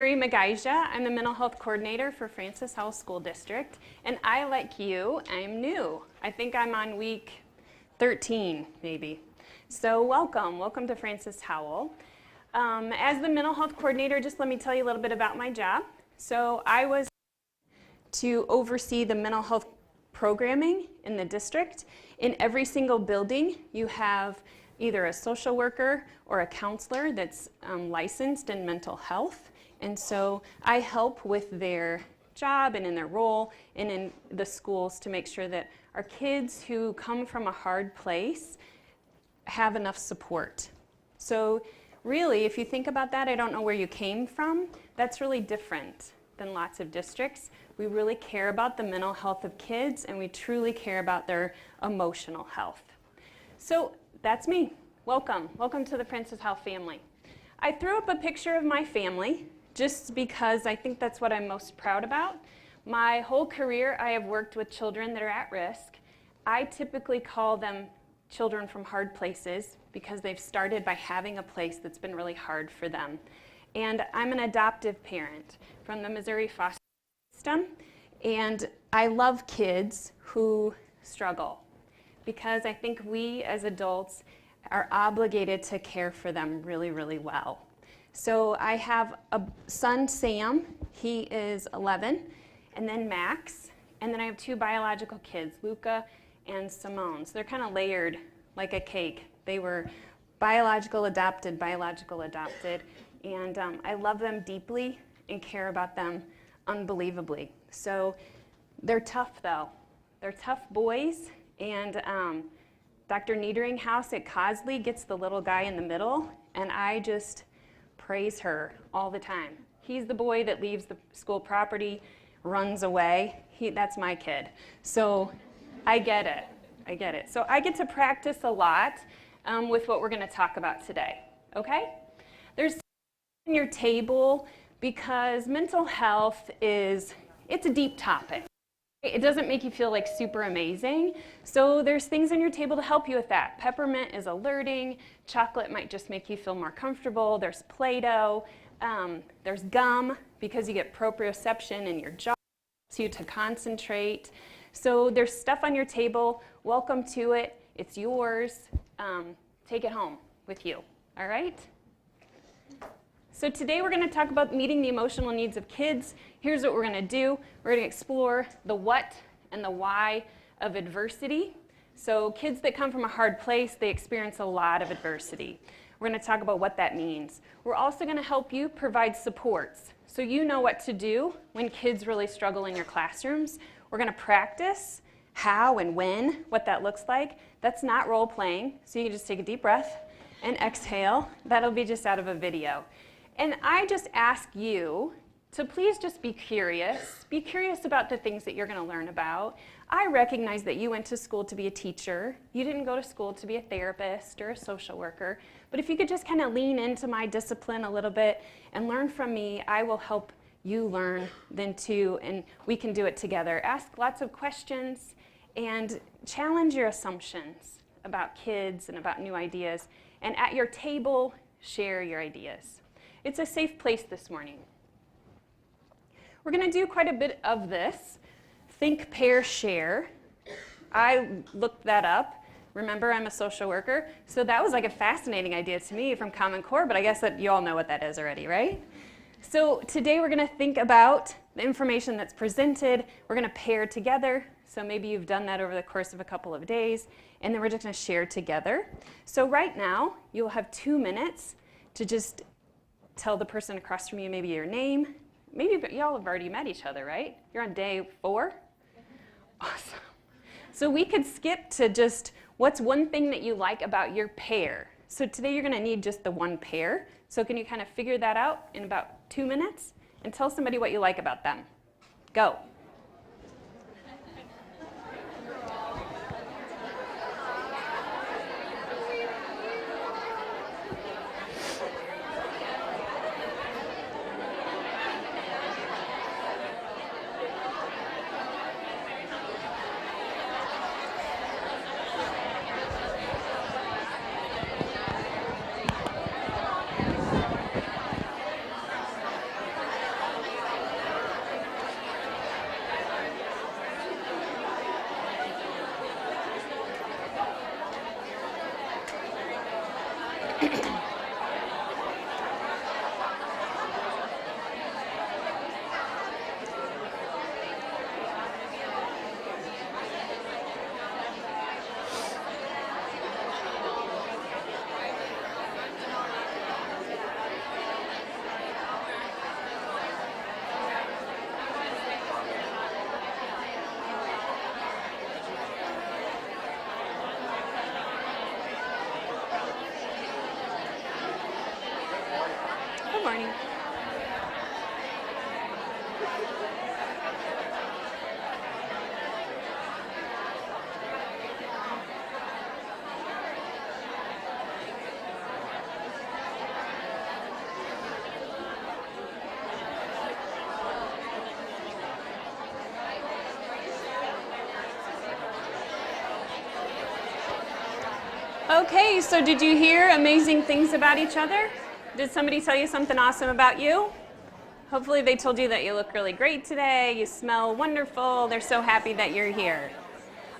Mary Magaija. I'm the mental health coordinator for Francis Howell School District, and I, like you, I'm new. I think I'm on week 13, maybe. So welcome to Francis Howell. As the mental health coordinator, just let me tell you a little bit about my job. So I was to oversee the mental health programming in the district. In every single building, you have either a social worker or a counselor that's licensed in mental health. And so I help with their job and in their role and in the schools to make sure that our kids who come from a hard place have enough support. So really, if you think about that, I don't know where you came from, that's really different than lots of districts. We really care about the mental health of kids, and we truly care about their emotional health. So that's me. Welcome to the Francis Howell family. I threw up a picture of my family just because I think that's what I'm most proud about. My whole career, I have worked with children that are at risk. I typically call them children from hard places because they've started by having a place that's been really hard for them. And I'm an adoptive parent from the Missouri foster system, and I love kids who struggle because I think we as adults are obligated to care for them really, really well. So I have a son, Sam, he is 11, and then Max, and then I have two biological kids, Luca and Simone. So they're kind of layered like a cake. They were biological adopted, and I love them deeply and care about them unbelievably. So they're tough though. They're tough boys, and Dr. Niederinghaus at Cosley gets the little guy in the middle, and I just praise her all the time. He's the boy that leaves the school property, runs away. That's my kid. So I get it. So I get to practice a lot with what we're going to talk about today, okay? There's in your table because mental health it's a deep topic. It doesn't make you feel like super amazing. So there's things on your table to help you with that. Peppermint is alerting. Chocolate might just make you feel more comfortable. There's Play-Doh. There's gum because you get proprioception in your jaw, helps you to concentrate. So there's stuff on your table. Welcome to it. It's yours. Take it home with you. All right? So today we're going to talk about meeting the emotional needs of kids. Here's what we're going to do. We're going to explore the what and the why of adversity. So kids that come from a hard place, they experience a lot of adversity. We're going to talk about what that means. We're also going to help you provide supports so you know what to do when kids really struggle in your classrooms. We're going to practice how and when, what that looks like. That's not role playing, so you can just take a deep breath and exhale. That'll be just out of a video. And I just ask you to please just be curious. Be curious about the things that you're going to learn about. I recognize that you went to school to be a teacher. You didn't go to school to be a therapist or a social worker. But if you could just kind of lean into my discipline a little bit and learn from me, I will help you learn then too, and we can do it together. Ask lots of questions and challenge your assumptions about kids and about new ideas. And at your table, share your ideas. It's a safe place this morning. We're going to do quite a bit of this. Think, pair, share. I looked that up. Remember, I'm a social worker, so that was like a fascinating idea to me from Common Core, but I guess that you all know what that is already, right? So today we're going to think about the information that's presented. We're going to pair together. So maybe you've done that over the course of a couple of days, and then we're just going to share together. So right now, you'll have 2 minutes to just tell the person across from you maybe your name. Maybe y'all have already met each other, right? You're on day 4? Awesome. So we could skip to just what's one thing that you like about your pair. So today you're going to need just the one pair. So can you kind of figure that out in about 2 minutes and tell somebody what you like about them? Go. Okay, so did you hear amazing things about each other? Did somebody tell you something awesome about you? Hopefully they told you that you look really great today, you smell wonderful, they're so happy that you're here.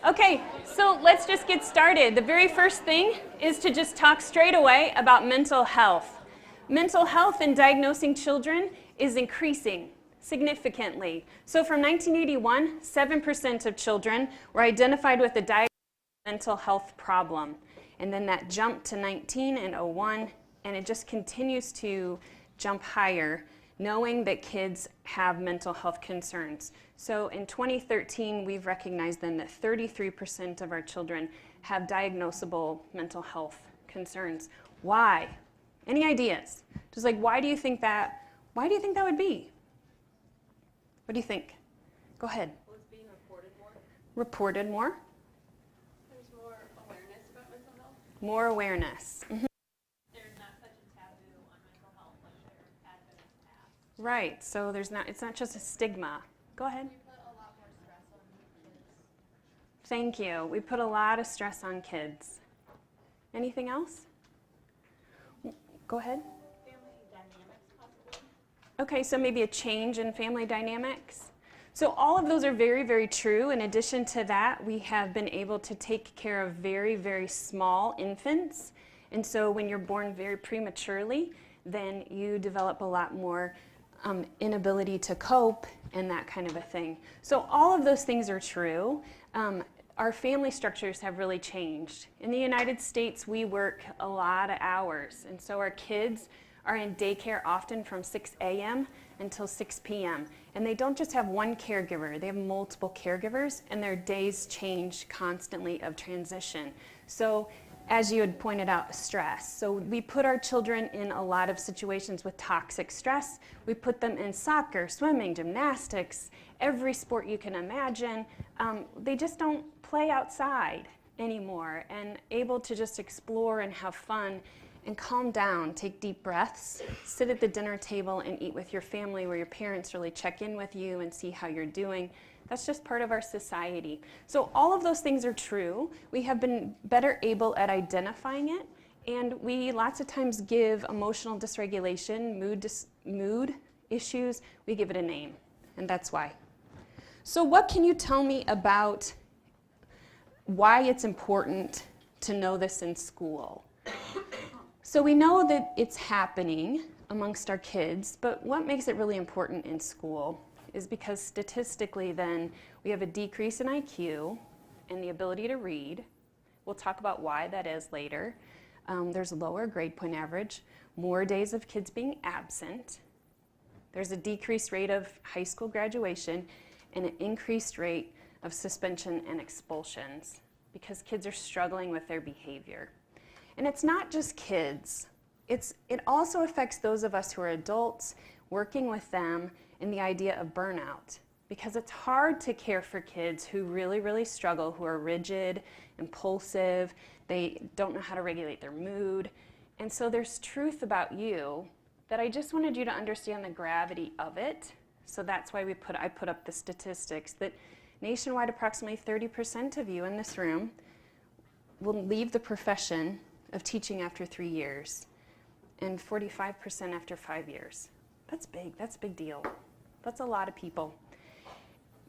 Okay, so let's just get started. The very first thing is to just talk straight away about mental health. Mental health in diagnosing children is increasing significantly. So from 1981, 7% of children were identified with a diagnosed mental health problem. And then that jumped to 19 and 01, and it just continues to jump higher, knowing that kids have mental health concerns. So in 2013, we've recognized then that 33% of our children have diagnosable mental health concerns. Why? Any ideas? Just like, why do you think that would be? What do you think? Go ahead. Well, it's being reported more. Reported more? There's more awareness about mental health. More awareness. Mm-hmm. There's not such a taboo on mental health like there had been in the past. Right, so it's not just a stigma. Go ahead. We put a lot more stress on kids. Thank you. We put a lot of stress on kids. Anything else? Go ahead. Family dynamics, possibly. Okay, so maybe a change in family dynamics. So all of those are very, very true. In addition to that, we have been able to take care of very, very small infants. And so when you're born very prematurely, then you develop a lot more inability to cope and that kind of a thing. So all of those things are true. Our family structures have really changed. In the United States, we work a lot of hours, and so our kids are in daycare often from 6 a.m. until 6 p.m. And they don't just have one caregiver, they have multiple caregivers, and their days change constantly of transition. So as you had pointed out, stress. So we put our children in a lot of situations with toxic stress. We put them in soccer, swimming, gymnastics, every sport you can imagine. They just don't play outside anymore and able to just explore and have fun and calm down, take deep breaths, sit at the dinner table and eat with your family where your parents really check in with you and see how you're doing. That's just part of our society. So all of those things are true. We have been better able at identifying it, and we lots of times give emotional dysregulation, mood issues, we give it a name, and that's why. So what can you tell me about why it's important to know this in school? So we know that it's happening amongst our kids, but what makes it really important in school is because statistically then we have a decrease in IQ and the ability to read. We'll talk about why that is later. There's a lower grade point average, more days of kids being absent. There's a decreased rate of high school graduation and an increased rate of suspension and expulsions because kids are struggling with their behavior. And it's not just kids. It also affects those of us who are adults, working with them in the idea of burnout, because it's hard to care for kids who really, really struggle, who are rigid, impulsive, they don't know how to regulate their mood. And so there's truth about you that I just wanted you to understand the gravity of it. So that's why I put up the statistics that nationwide approximately 30% of you in this room will leave the profession of teaching after 3 years and 45% after 5 years. That's big, that's a big deal. That's a lot of people.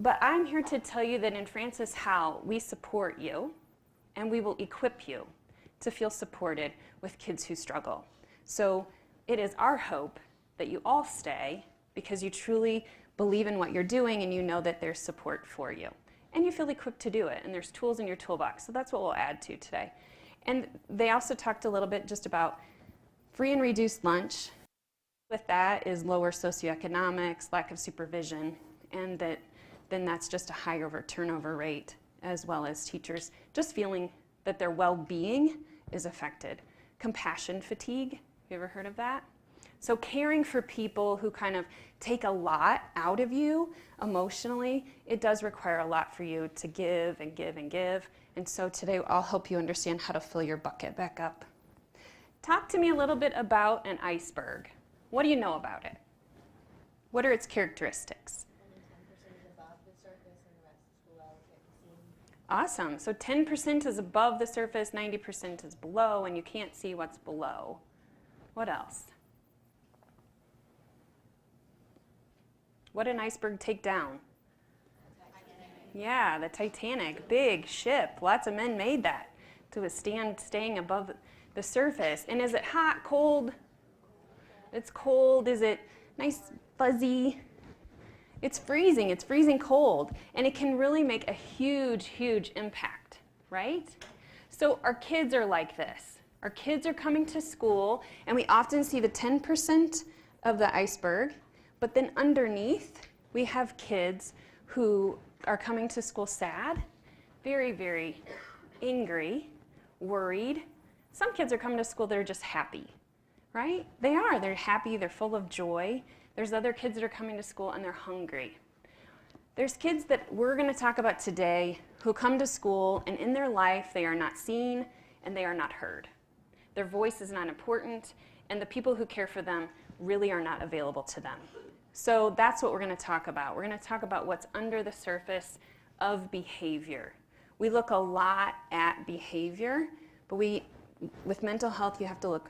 But I'm here to tell you that in Francis Howell, we support you and we will equip you to feel supported with kids who struggle. So it is our hope that you all stay because you truly believe in what you're doing and you know that there's support for you. And you feel equipped to do it, and there's tools in your toolbox. So that's what we'll add to today. And they also talked a little bit just about free and reduced lunch. With that is lower socioeconomics, lack of supervision, and then that's just a higher turnover rate, as well as teachers just feeling that their well-being is affected. Compassion fatigue, have you ever heard of that? So caring for people who kind of take a lot out of you emotionally, it does require a lot for you to give and give and give. And so today I'll help you understand how to fill your bucket back up. Talk to me a little bit about an iceberg. What do you know about it? What are its characteristics? Only 10% is above the surface and the rest is below 15. Awesome. So 10% is above the surface, 90% is below, and you can't see what's below. What else? What did an iceberg take down? Yeah, the Titanic, big ship. Lots of men made that to withstand staying above the surface. And is it hot, cold? It's cold. Is it nice, fuzzy? It's freezing cold. And it can really make a huge, huge impact, right? So our kids are like this. Our kids are coming to school, and we often see the 10% of the iceberg, but then underneath, we have kids who are coming to school sad, very, very angry, worried. Some kids are coming to school that are just happy, right? They are. They're happy. They're full of joy. There's other kids that are coming to school and they're hungry. There's kids that we're going to talk about today who come to school and in their life they are not seen and they are not heard. Their voice is not important and the people who care for them really are not available to them. So that's what we're going to talk about. We're going to talk about what's under the surface of behavior. We look a lot at behavior, but with mental health, you have to look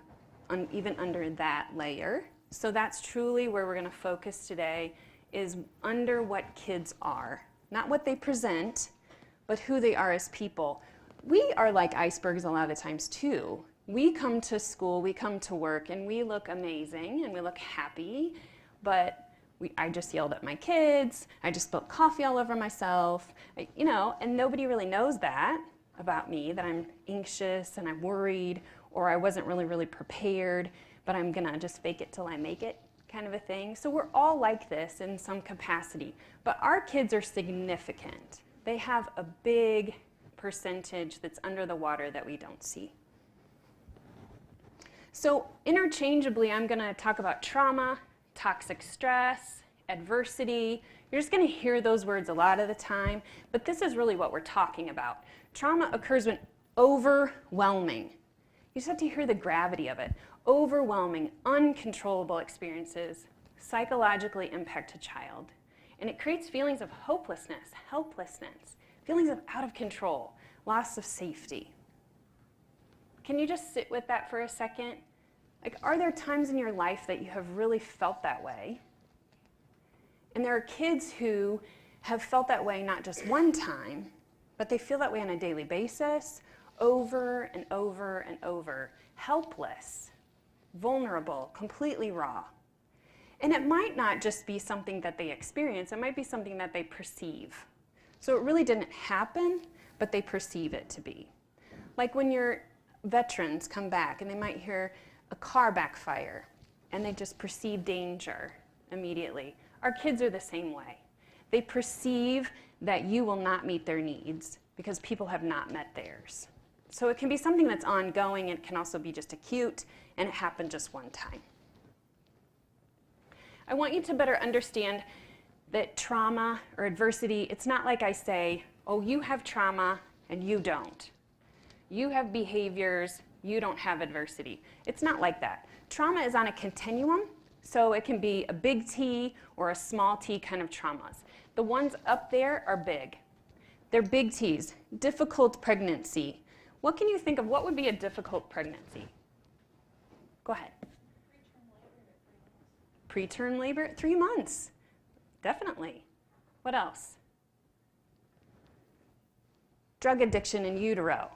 even under that layer. So that's truly where we're going to focus today, is under what kids are. Not what they present, but who they are as people. We are like icebergs a lot of the times too. We come to school, we come to work, and we look amazing and we look happy, but I just yelled at my kids, I just spilled coffee all over myself, and nobody really knows that about me, that I'm anxious and I'm worried, or I wasn't really prepared, but I'm gonna just fake it till I make it, kind of a thing. So we're all like this in some capacity, but our kids are significant. They have a big percentage that's under the water that we don't see. So interchangeably, I'm gonna talk about trauma, toxic stress, adversity. You're just going to hear those words a lot of the time, but this is really what we're talking about. Trauma occurs when overwhelming. You just have to hear the gravity of it. Overwhelming, uncontrollable experiences psychologically impact a child. And it creates feelings of hopelessness, helplessness, feelings of out of control, loss of safety. Can you just sit with that for a second? Like, are there times in your life that you have really felt that way? And there are kids who have felt that way not just one time, but they feel that way on a daily basis, over and over and over, helpless, vulnerable, completely raw. And it might not just be something that they experience, it might be something that they perceive. So it really didn't happen, but they perceive it to be. Like when your veterans come back and they might hear a car backfire, and they just perceive danger immediately. Our kids are the same way. They perceive that you will not meet their needs because people have not met theirs. So it can be something that's ongoing, it can also be just acute, and it happened just one time. I want you to better understand that trauma or adversity, it's not like I say, oh, you have trauma and you don't. You have behaviors, you don't have adversity. It's not like that. Trauma is on a continuum, so it can be a big T or a small t kind of traumas. The ones up there are big. They're big T's. Difficult pregnancy. What can you think of? What would be a difficult pregnancy? Go ahead. Preterm labor at 3 months. Definitely. What else? Drug addiction in utero.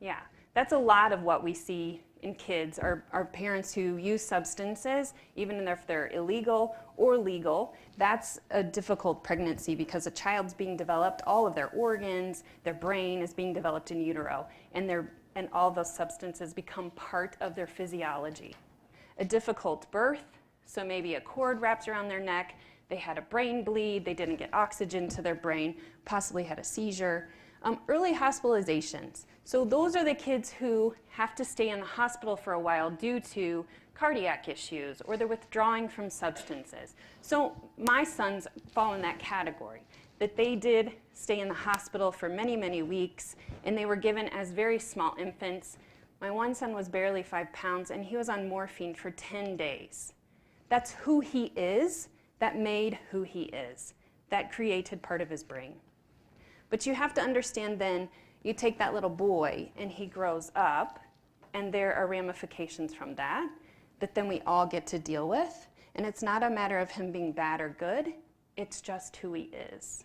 Yeah. That's a lot of what we see in kids, are parents who use substances, even if they're illegal or legal. That's a difficult pregnancy because a child's being developed, all of their organs, their brain is being developed in utero, and all those substances become part of their physiology. A difficult birth, so maybe a cord wraps around their neck, they had a brain bleed, they didn't get oxygen to their brain, possibly had a seizure. Early hospitalizations. So those are the kids who have to stay in the hospital for a while due to cardiac issues or they're withdrawing from substances. So my sons fall in that category, that they did stay in the hospital for many, many weeks, and they were given as very small infants. My one son was barely 5 pounds, and he was on morphine for 10 days. That's who he is. That made who he is. That created part of his brain. But you have to understand then, you take that little boy and he grows up, and there are ramifications from that then we all get to deal with. And it's not a matter of him being bad or good, it's just who he is.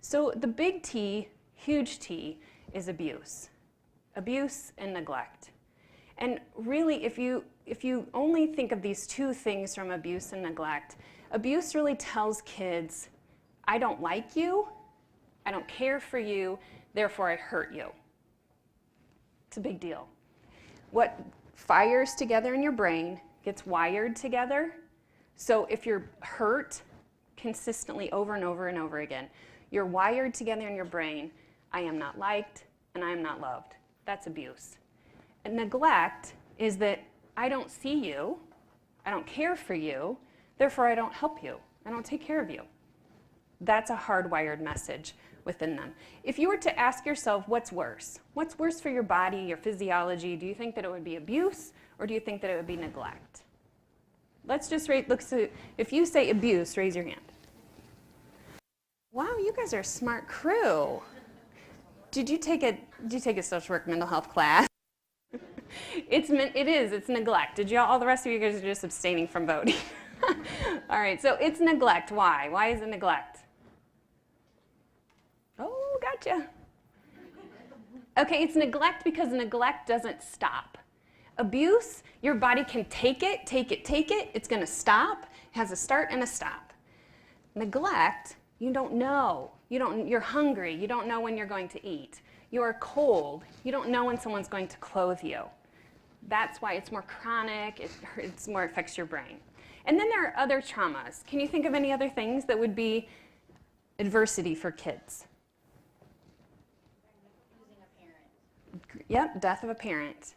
So the big T, huge T, is abuse. Abuse and neglect. And really, if you only think of these two things from abuse and neglect, abuse really tells kids, I don't like you, I don't care for you, therefore I hurt you. It's a big deal. What fires together in your brain gets wired together. So if you're hurt consistently over and over and over again, you're wired together in your brain, I am not liked and I am not loved. That's abuse. And neglect is that I don't see you, I don't care for you, therefore I don't help you, I don't take care of you. That's a hardwired message within them. If you were to ask yourself what's worse for your body, your physiology, do you think that it would be abuse or do you think that it would be neglect? Let's just if you say abuse, raise your hand. Wow, you guys are a smart crew. Did you take a social work mental health class? It's neglect. All the rest of you guys are just abstaining from voting. All right, so it's neglect. Why? Why is it neglect? Oh, gotcha. Okay, it's neglect because neglect doesn't stop. Abuse, your body can take it, it's gonna stop. It has a start and a stop. Neglect, you don't know. You're hungry, you don't know when you're going to eat. You're cold, you don't know when someone's going to clothe you. That's why it's more chronic, it more affects your brain. And then there are other traumas. Can you think of any other things that would be adversity for kids? Losing a parent. Yep, death of a parent.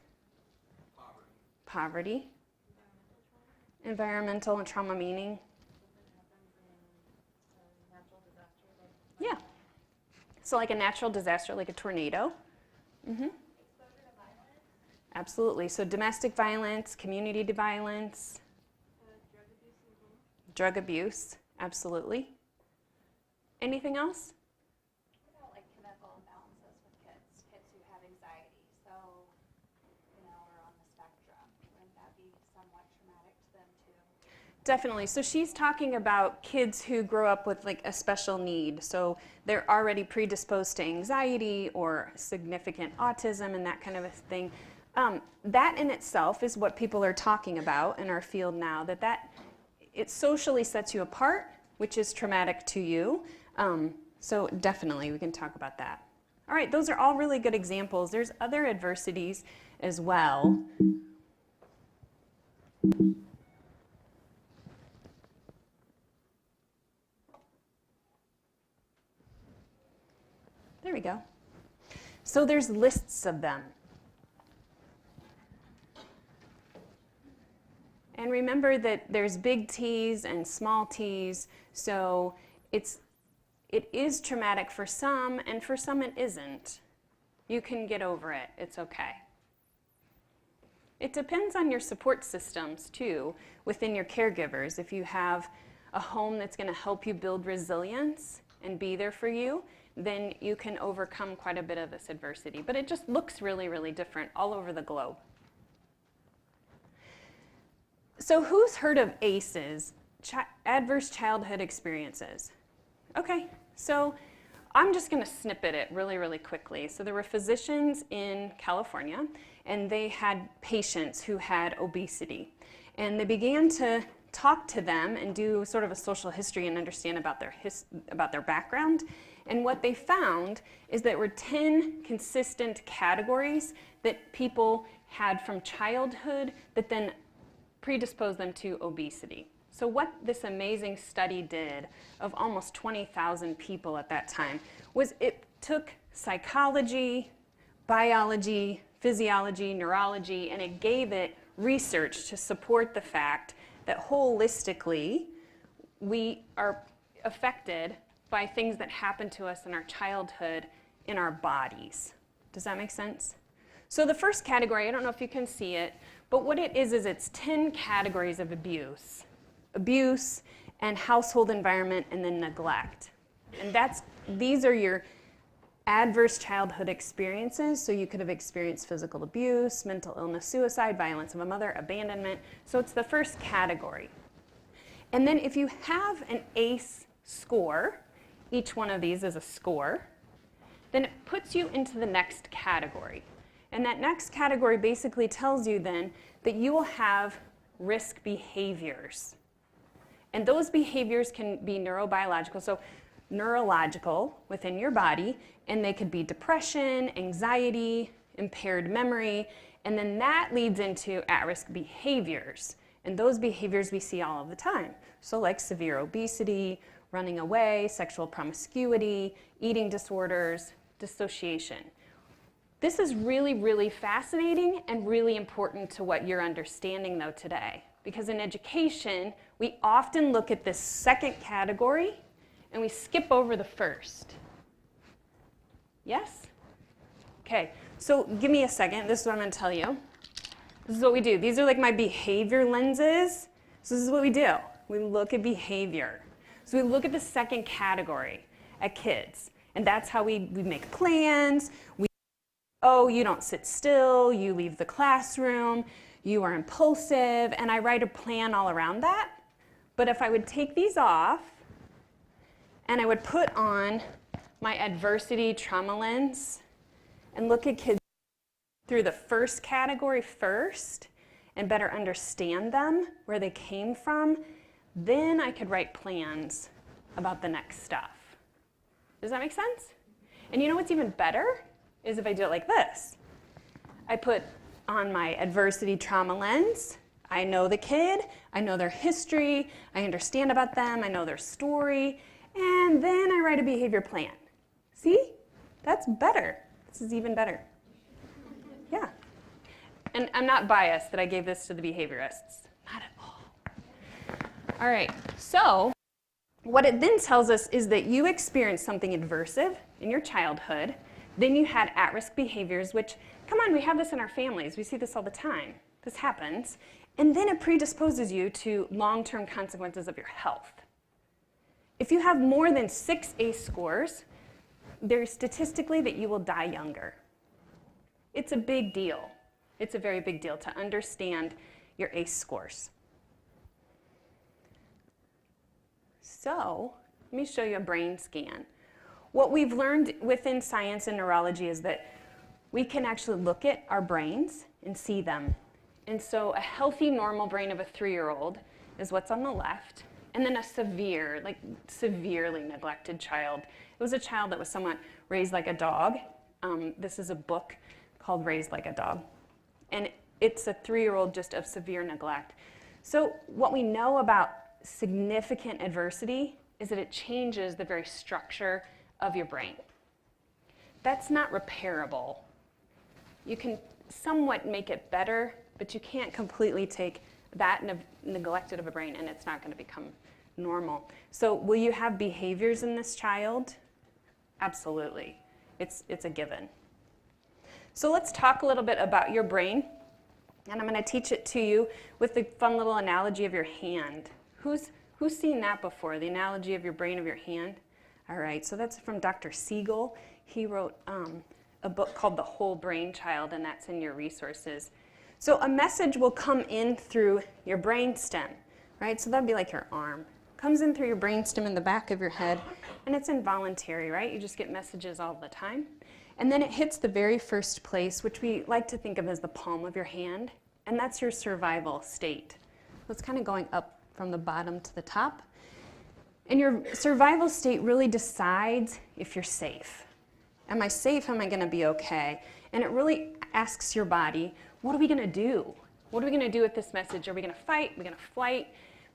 Poverty. Environmental and trauma meaning. Yeah. So like a natural disaster, like a tornado. Mm-hmm. Absolutely. So domestic violence, community violence. Drug abuse, absolutely. Anything else? What about like chemical imbalances with kids who have anxiety, so, are on the spectrum. Wouldn't that be somewhat traumatic to them too? Definitely. So she's talking about kids who grow up with like a special need. So they're already predisposed to anxiety or significant autism and that kind of a thing. That in itself is what people are talking about in our field now, that it socially sets you apart, which is traumatic to you. So definitely we can talk about that. All right, those are all really good examples. There's other adversities as well. There we go. So there's lists of them. And remember that there's big T's and small t's, so it is traumatic for some, and for some it isn't. You can get over it, it's okay. It depends on your support systems too, within your caregivers. If you have a home that's gonna help you build resilience and be there for you, then you can overcome quite a bit of this adversity. But it just looks really, really different all over the globe. So who's heard of ACEs, adverse childhood experiences? Okay, so I'm just gonna snippet it really, really quickly. So there were physicians in California, and they had patients who had obesity. And they began to talk to them and do sort of a social history and understand about their background. And what they found is there were 10 consistent categories that people had from childhood that then predispose them to obesity. So what this amazing study did of almost 20,000 people at that time was it took psychology, biology, physiology, neurology, and it gave it research to support the fact that holistically we are affected by things that happen to us in our childhood in our bodies. Does that make sense? So the first category, I don't know if you can see it, but what it is it's 10 categories of abuse. Abuse and household environment and then neglect. And these are your adverse childhood experiences. So you could have experienced physical abuse, mental illness, suicide, violence of a mother, abandonment. So it's the first category. And then if you have an ACE score, each one of these is a score, then it puts you into the next category. And that next category basically tells you then that you will have risk behaviors. And those behaviors can be neurobiological, so neurological within your body, and they could be depression, anxiety, impaired memory, and then that leads into at-risk behaviors. And those behaviors we see all of the time. So like severe obesity, running away, sexual promiscuity, eating disorders, dissociation. This is really, really fascinating and really important to what you're understanding though today. Because in education, we often look at this second category and we skip over the first. Yes? Okay, so give me a second. This is what I'm going to tell you. This is what we do. These are like my behavior lenses. So this is what we do. We look at behavior. So we look at the second category at kids. And that's how we make plans. Oh, you don't sit still. You leave the classroom. You are impulsive. And I write a plan all around that. But if I would take these off and I would put on my adversity trauma lens and look at kids through the first category first and better understand them, where they came from, then I could write plans about the next stuff. Does that make sense? And you know what's even better is if I do it like this. I put on my adversity trauma lens. I know the kid, I know their history, I understand about them, I know their story, and then I write a behavior plan. See? That's better. This is even better. Yeah. And I'm not biased that I gave this to the behaviorists. Not at all. All right. So what it then tells us is that you experienced something adversive in your childhood. Then you had at-risk behaviors, which, come on, we have this in our families. We see this all the time. This happens. And then it predisposes you to long-term consequences of your health. If you have more than 6 ACE scores, there's statistically that you will die younger. It's a big deal. It's a very big deal to understand your ACE scores. So, let me show you a brain scan. What we've learned within science and neurology is that we can actually look at our brains and see them. And so a healthy, normal brain of a 3-year-old is what's on the left, and then a severely neglected child. It was a child that was somewhat raised like a dog. This is a book called Raised Like a Dog. And it's a 3-year-old just of severe neglect. So what we know about significant adversity is that it changes the very structure of your brain. That's not repairable. You can somewhat make it better, but you can't completely take that neglected of a brain and it's not going to become normal. So will you have behaviors in this child? Absolutely. It's a given. So let's talk a little bit about your brain, and I'm going to teach it to you with the fun little analogy of your hand. Who's seen that before, the analogy of your brain of your hand? All right, so that's from Dr. Siegel. He wrote a book called The Whole Brain Child, and that's in your resources. So a message will come in through your brain stem, right? So that'd be like your arm. Comes in through your brain stem in the back of your head, and it's involuntary, right? You just get messages all the time. And then it hits the very first place, which we like to think of as the palm of your hand, and that's your survival state. So it's kind of going up from the bottom to the top. And your survival state really decides if you're safe. Am I safe? Am I going to be okay? And it really asks your body, what are we going to do? What are we going to do with this message? Are we going to fight? Are we going to flight?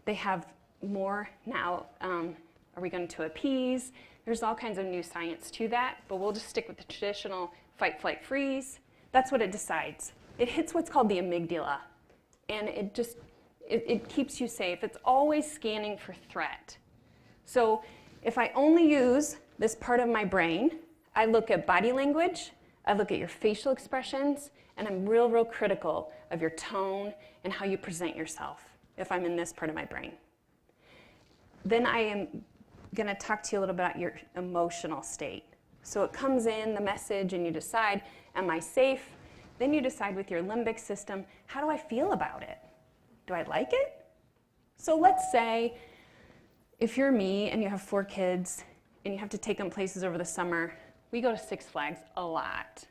They have more now. Are we going to appease? There's all kinds of new science to that, but we'll just stick with the traditional fight, flight, freeze. That's what it decides. It hits what's called the amygdala, and it keeps you safe. It's always scanning for threat. So if I only use this part of my brain, I look at body language, I look at your facial expressions, and I'm real critical of your tone and how you present yourself if I'm in this part of my brain. Then I am going to talk to you a little bit about your emotional state. So it comes in, the message, and you decide, am I safe? Then you decide with your limbic system, how do I feel about it? Do I like it? So let's say if you're me and you have 4 kids and you have to take them places over the summer, we go to Six Flags a lot.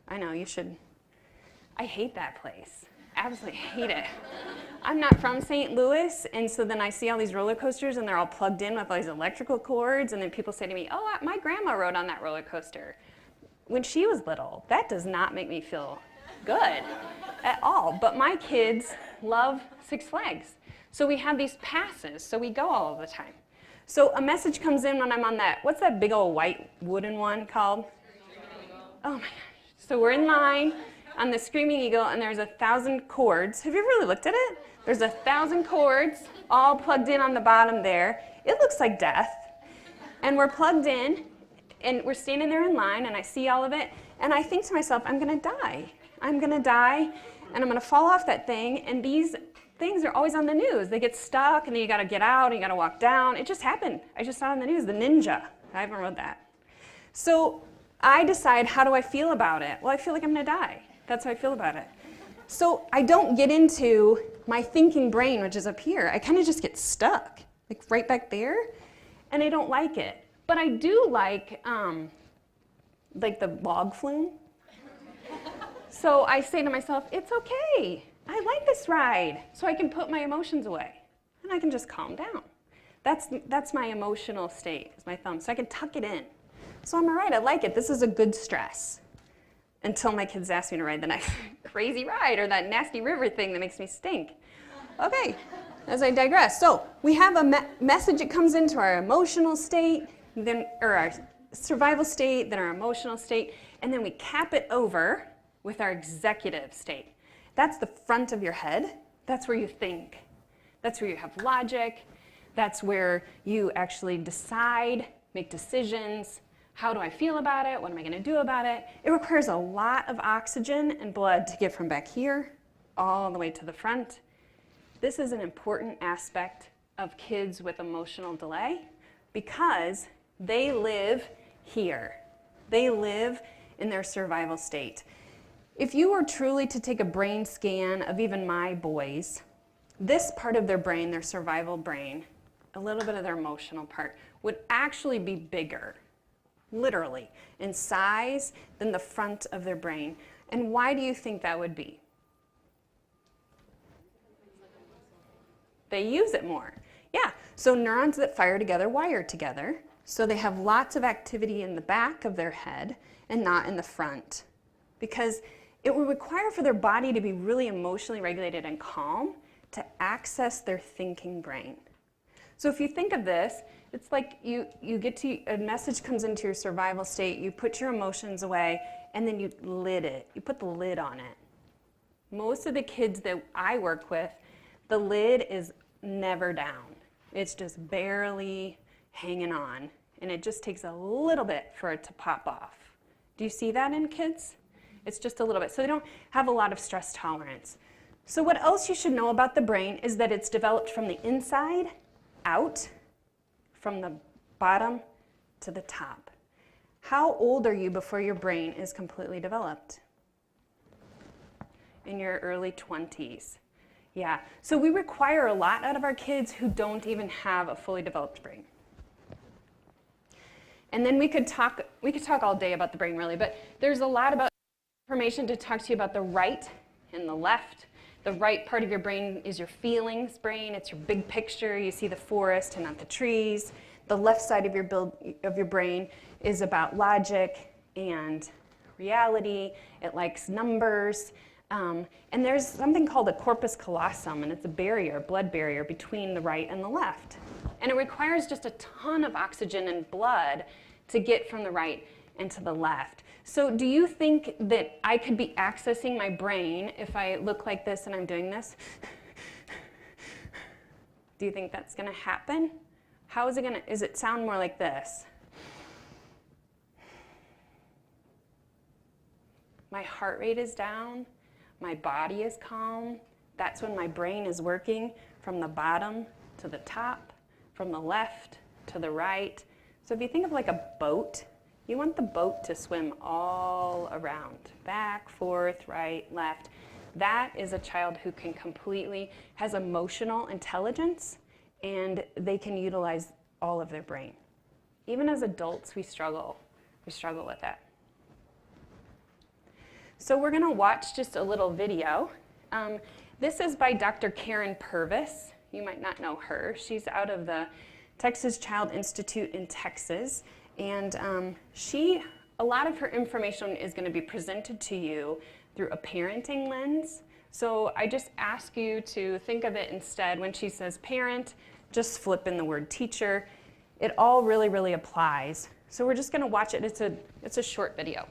I know, you should. I hate that place. Absolutely hate it. I'm not from St. Louis, and so then I see all these roller coasters and they're all plugged in with all these electrical cords, and then people say to me, oh, my grandma rode on that roller coaster when she was little. That does not make me feel good at all. But my kids love Six Flags. So we have these passes, so we go all the time. So a message comes in when I'm on that, what's that big old white wooden one called? Oh my gosh. So we're in line on the Screaming Eagle, and there's 1,000 cords. Have you really looked at it? There's 1,000 cords all plugged in on the bottom there. It looks like death. And we're plugged in, and we're standing there in line, and I see all of it, and I think to myself, I'm going to die. I'm going to die, and I'm going to fall off that thing, and these things are always on the news. They get stuck, and then you got to get out, and you got to walk down. It just happened. I just saw it on the news, the Ninja. I haven't read that. So I decide, how do I feel about it? Well, I feel like I'm going to die. That's how I feel about it. So I don't get into my thinking brain, which is up here. I kind of just get stuck, like right back there, and I don't like it. But I do like the log flume. So I say to myself, it's okay. I like this ride. So I can put my emotions away, and I can just calm down. That's my emotional state, is my thumb. So I can tuck it in. So I'm all right, I like it. This is a good stress. Until my kids ask me to ride the next crazy ride or that nasty river thing that makes me stink. Okay, as I digress. So we have a message that comes into our emotional state, or our survival state, then our emotional state, and then we cap it over with our executive state. That's the front of your head. That's where you think. That's where you have logic. That's where you actually decide, make decisions. How do I feel about it? What am I going to do about it? It requires a lot of oxygen and blood to get from back here all the way to the front. This is an important aspect of kids with emotional delay because they live here. They live in their survival state. If you were truly to take a brain scan of even my boys, this part of their brain, their survival brain, a little bit of their emotional part, would actually be bigger, literally, in size than the front of their brain. And why do you think that would be? They use it more. Yeah, so neurons that fire together wire together, so they have lots of activity in the back of their head and not in the front. Because it would require for their body to be really emotionally regulated and calm to access their thinking brain. So if you think of this, it's like you get to, a message comes into your survival state, you put your emotions away, and then you lid it. You put the lid on it. Most of the kids that I work with, the lid is never down. It's just barely hanging on, and it just takes a little bit for it to pop off. Do you see that in kids? It's just a little bit. So they don't have a lot of stress tolerance. So what else you should know about the brain is that it's developed from the inside out, from the bottom to the top. How old are you before your brain is completely developed? In your early 20s. Yeah, so we require a lot out of our kids who don't even have a fully developed brain. And then we could talk all day about the brain really, but there's a lot about information to talk to you about the right and the left. The right part of your brain is your feelings brain. It's your big picture. You see the forest and not the trees. The left side of your brain is about logic and reality. It likes numbers. And there's something called a corpus callosum, and it's a barrier, blood barrier, between the right and the left. And it requires just a ton of oxygen and blood to get from the right and to the left. So do you think that I could be accessing my brain if I look like this and I'm doing this? Do you think that's going to happen? How is it going to, is it sound more like this? My heart rate is down. My body is calm. That's when my brain is working from the bottom to the top, from the left to the right. So if you think of like a boat, you want the boat to swim all around, back, forth, right, left. That is a child who can has emotional intelligence, and they can utilize all of their brain. Even as adults, we struggle with that. So we're gonna watch just a little video. This is by Dr. Karen Purvis. You might not know her. She's out of the Texas Child Institute in Texas. And a lot of her information is gonna be presented to you through a parenting lens. So I just ask you to think of it instead. When she says parent, just flip in the word teacher. It all really, really applies. So we're just gonna watch it. It's a short video.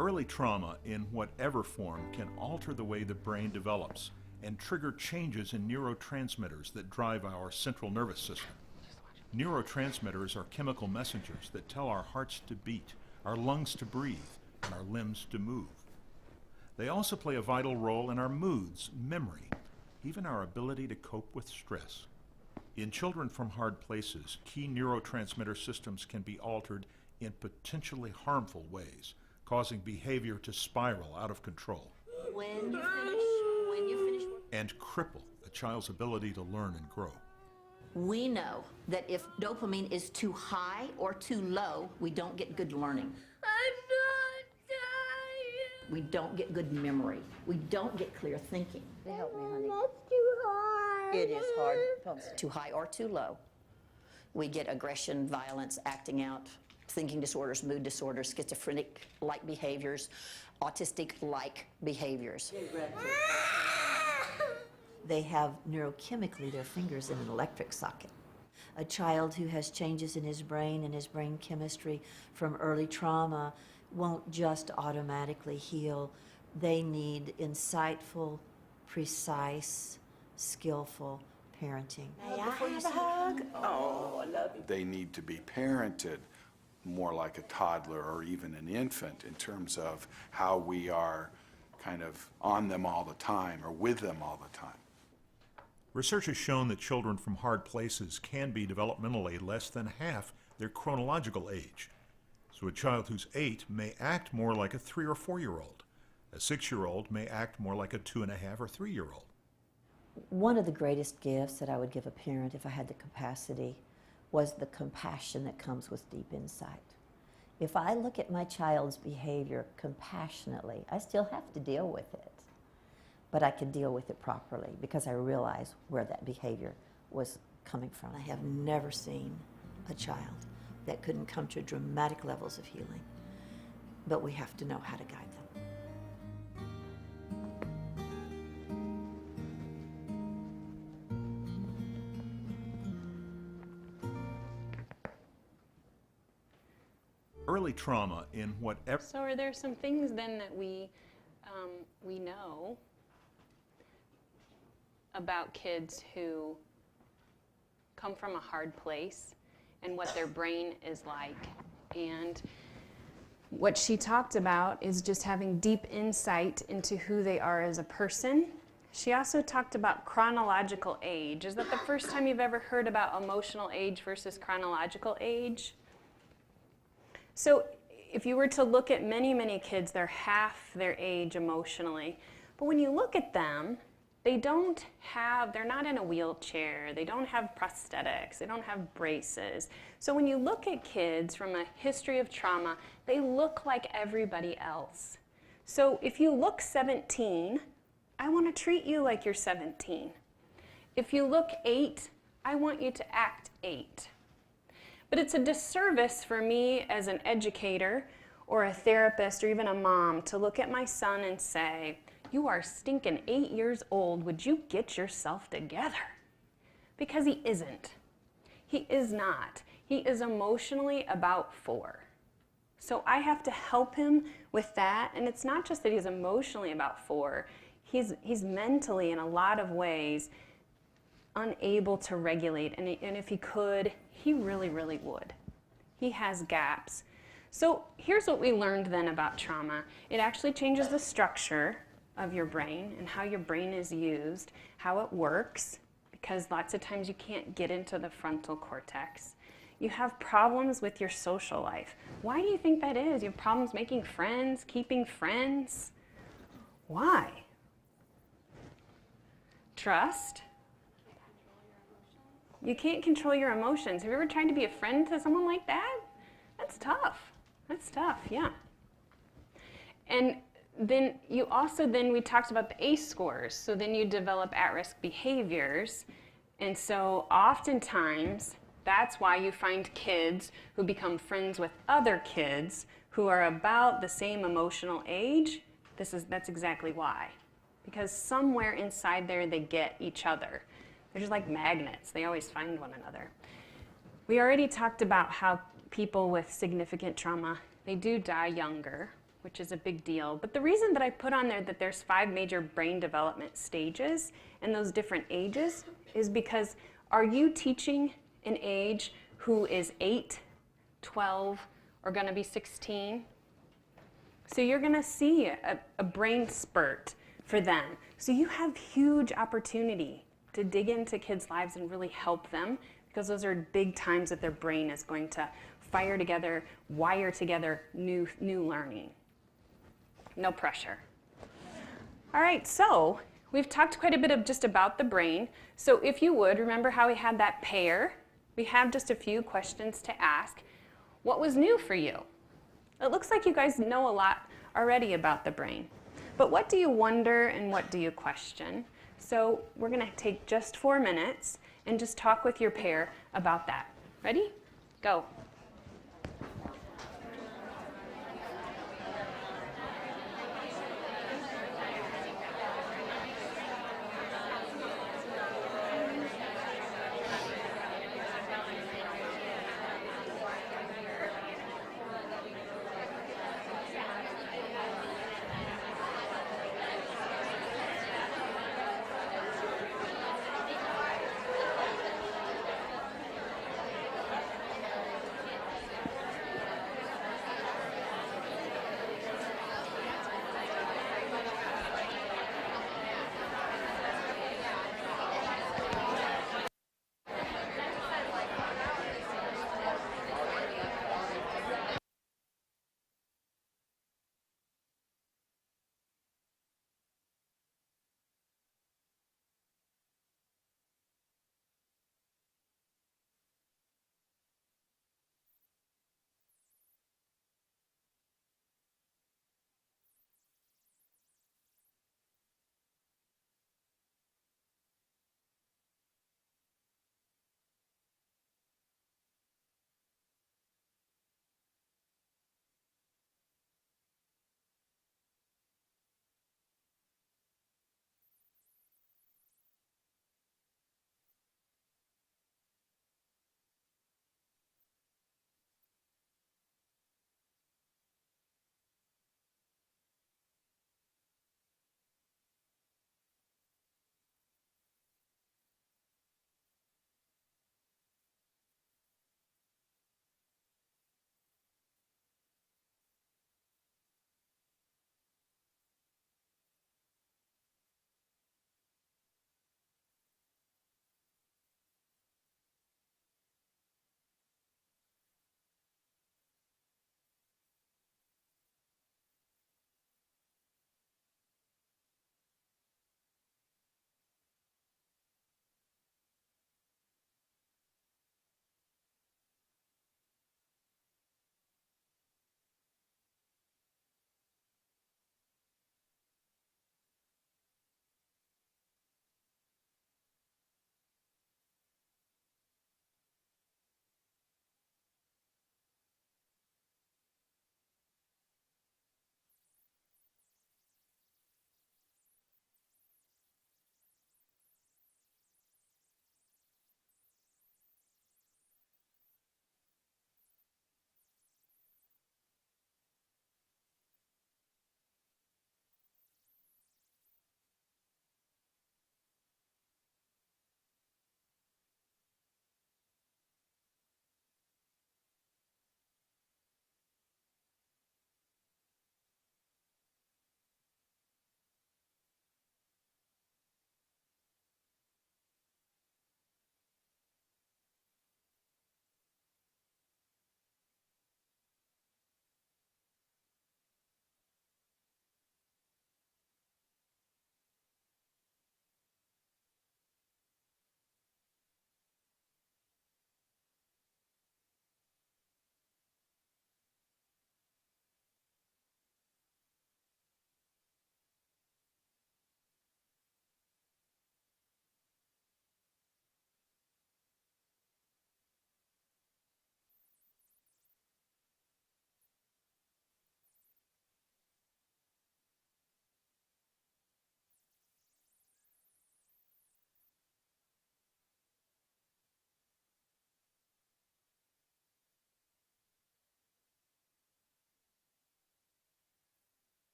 Early trauma, in whatever form, can alter the way the brain develops and trigger changes in neurotransmitters that drive our central nervous system. Neurotransmitters are chemical messengers that tell our hearts to beat, our lungs to breathe, and our limbs to move. They also play a vital role in our moods, memory, even our ability to cope with stress. In children from hard places, key neurotransmitter systems can be altered in potentially harmful ways, causing behavior to spiral out of control. When you finish work. And cripple a child's ability to learn and grow. We know that if dopamine is too high or too low, we don't get good learning. I'm not tired. We don't get good memory. We don't get clear thinking. Help me, honey. That's too hard. It is hard. Don't say. Too high or too low. We get aggression, violence, acting out, thinking disorders, mood disorders, schizophrenic-like behaviors, autistic-like behaviors. They have neurochemically their fingers in an electric socket. A child who has changes in his brain and his brain chemistry from early trauma won't just automatically heal. They need insightful, precise, skillful parenting. May I have a hug? Oh, I love you. They need to be parented more like a toddler or even an infant in terms of how we are kind of on them all the time or with them all the time. Research has shown that children from hard places can be developmentally less than half their chronological age. So a child who's 8 may act more like a 3 or 4-year-old. A 6-year-old may act more like a 2.5 or 3-year-old. One of the greatest gifts that I would give a parent if I had the capacity was the compassion that comes with deep insight. If I look at my child's behavior compassionately, I still have to deal with it, but I can deal with it properly because I realize where that behavior was coming from. I have never seen a child that couldn't come to dramatic levels of healing, but we have to know how to guide them. Early trauma, in whatever. So are there some things then that we know about kids who come from a hard place and what their brain is like? And what she talked about is just having deep insight into who they are as a person. She also talked about chronological age. Is that the first time you've ever heard about emotional age versus chronological age? So if you were to look at many, many kids, they're half their age emotionally. But when you look at them, they're not in a wheelchair, they don't have prosthetics, they don't have braces. So when you look at kids from a history of trauma, they look like everybody else. So if you look 17, I want to treat you like you're 17. If you look 8, I want you to act 8. But it's a disservice for me as an educator or a therapist or even a mom to look at my son and say, "You are stinking 8 years old, would you get yourself together?" Because he isn't. He is not. He is emotionally about 4. So I have to help him with that. And it's not just that he's emotionally about 4. He's mentally, in a lot of ways, unable to regulate. And if he could, he really, really would. He has gaps. So here's what we learned then about trauma. It actually changes the structure of your brain and how your brain is used, how it works, because lots of times you can't get into the frontal cortex. You have problems with your social life. Why do you think that is? You have problems making friends, keeping friends? Why? Trust. You can't control your emotions. Have you ever tried to be a friend to someone like that? That's tough. That's tough, yeah. And then you also, we talked about the ACE scores. So then you develop at-risk behaviors. And so oftentimes, that's why you find kids who become friends with other kids who are about the same emotional age. That's exactly why. Because somewhere inside there, they get each other. They're just like magnets. They always find one another. We already talked about how people with significant trauma, they do die younger, which is a big deal. But the reason that I put on there that there's 5 major brain development stages and those different ages is because are you teaching an age who is 8, 12, or going to be 16? So you're going to see a brain spurt for them. So you have huge opportunity to dig into kids' lives and really help them, because those are big times that their brain is going to fire together, wire together new learning. No pressure. All right, so we've talked quite a bit of just about the brain. So if you would, remember how we had that pair? We have just a few questions to ask. What was new for you? It looks like you guys know a lot already about the brain. But what do you wonder and what do you question? So we're going to take just 4 minutes and just talk with your pair about that. Ready? Go.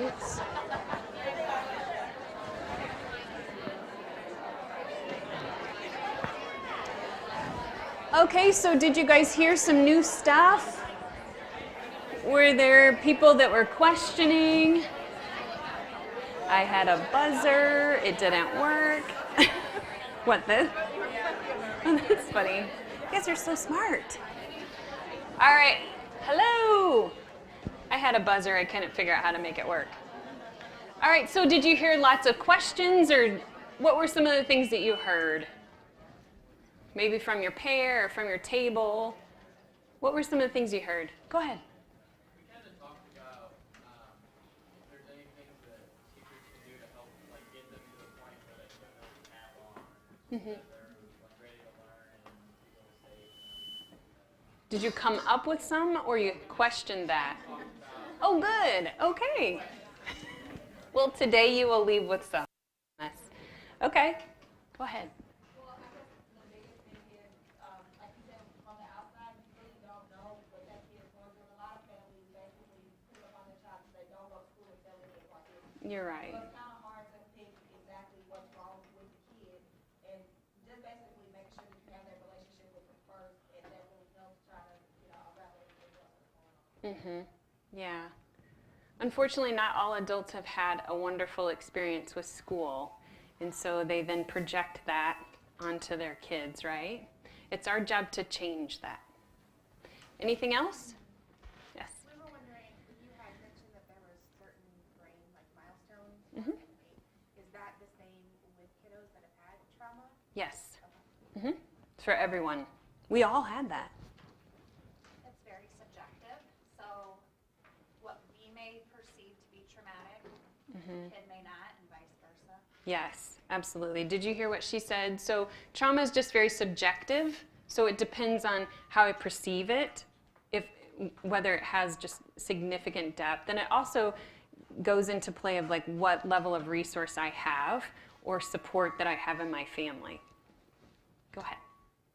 Oops. Okay, so did you guys hear some new stuff? Were there people that were questioning? I had a buzzer, it didn't work. What, this? Oh, that's funny. You guys are so smart. All right, hello. I had a buzzer, I couldn't figure out how to make it work. All right, so did you hear lots of questions, or what were some of the things that you heard? Maybe from your pair or from your table. What were some of the things you heard? Go ahead. We kind of talked about if there's anything that teachers can do to help get them to the point where they can really tap on, that they're ready to learn and feel safe. Did you come up with some, or you questioned that? Oh, good. Okay. Well, today you will leave with some. Okay. Go ahead. You're right. So it's kind of hard to pick exactly what's wrong with the kid, and just basically make sure that you have that relationship with them first, and that really helps try to, unravel everything else that's going on. Yeah. Unfortunately, not all adults have had a wonderful experience with school, and so they then project that onto their kids, right? It's our job to change that. Anything else? Yes. We were wondering, you had mentioned that there were certain brain milestones. Is that the same with kiddos that have had trauma? Yes. It's for everyone. We all had that. It's very subjective. So what we may perceive to be traumatic, the kid may not, and vice versa. Yes, absolutely. Did you hear what she said? So trauma is just very subjective. So it depends on how I perceive it, whether it has just significant depth. And it also goes into play of what level of resource I have or support that I have in my family. Go ahead.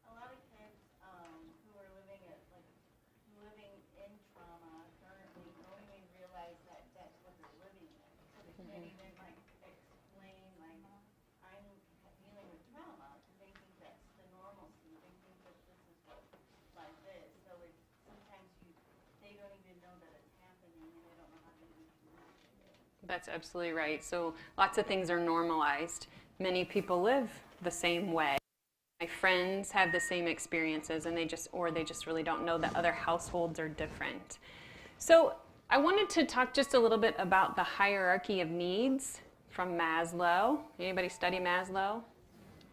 A lot of kids who are living in trauma currently don't even realize that that's what they're living in. So they can't even explain I'm dealing with trauma, because they think that's the normalcy. They think that this is what life is. So it's sometimes they don't even know that it's happening, and they don't know how to even communicate it. That's absolutely right. So lots of things are normalized. Many people live the same way. My friends have the same experiences, and they just really don't know that other households are different. So I wanted to talk just a little bit about the hierarchy of needs from Maslow. Anybody study Maslow?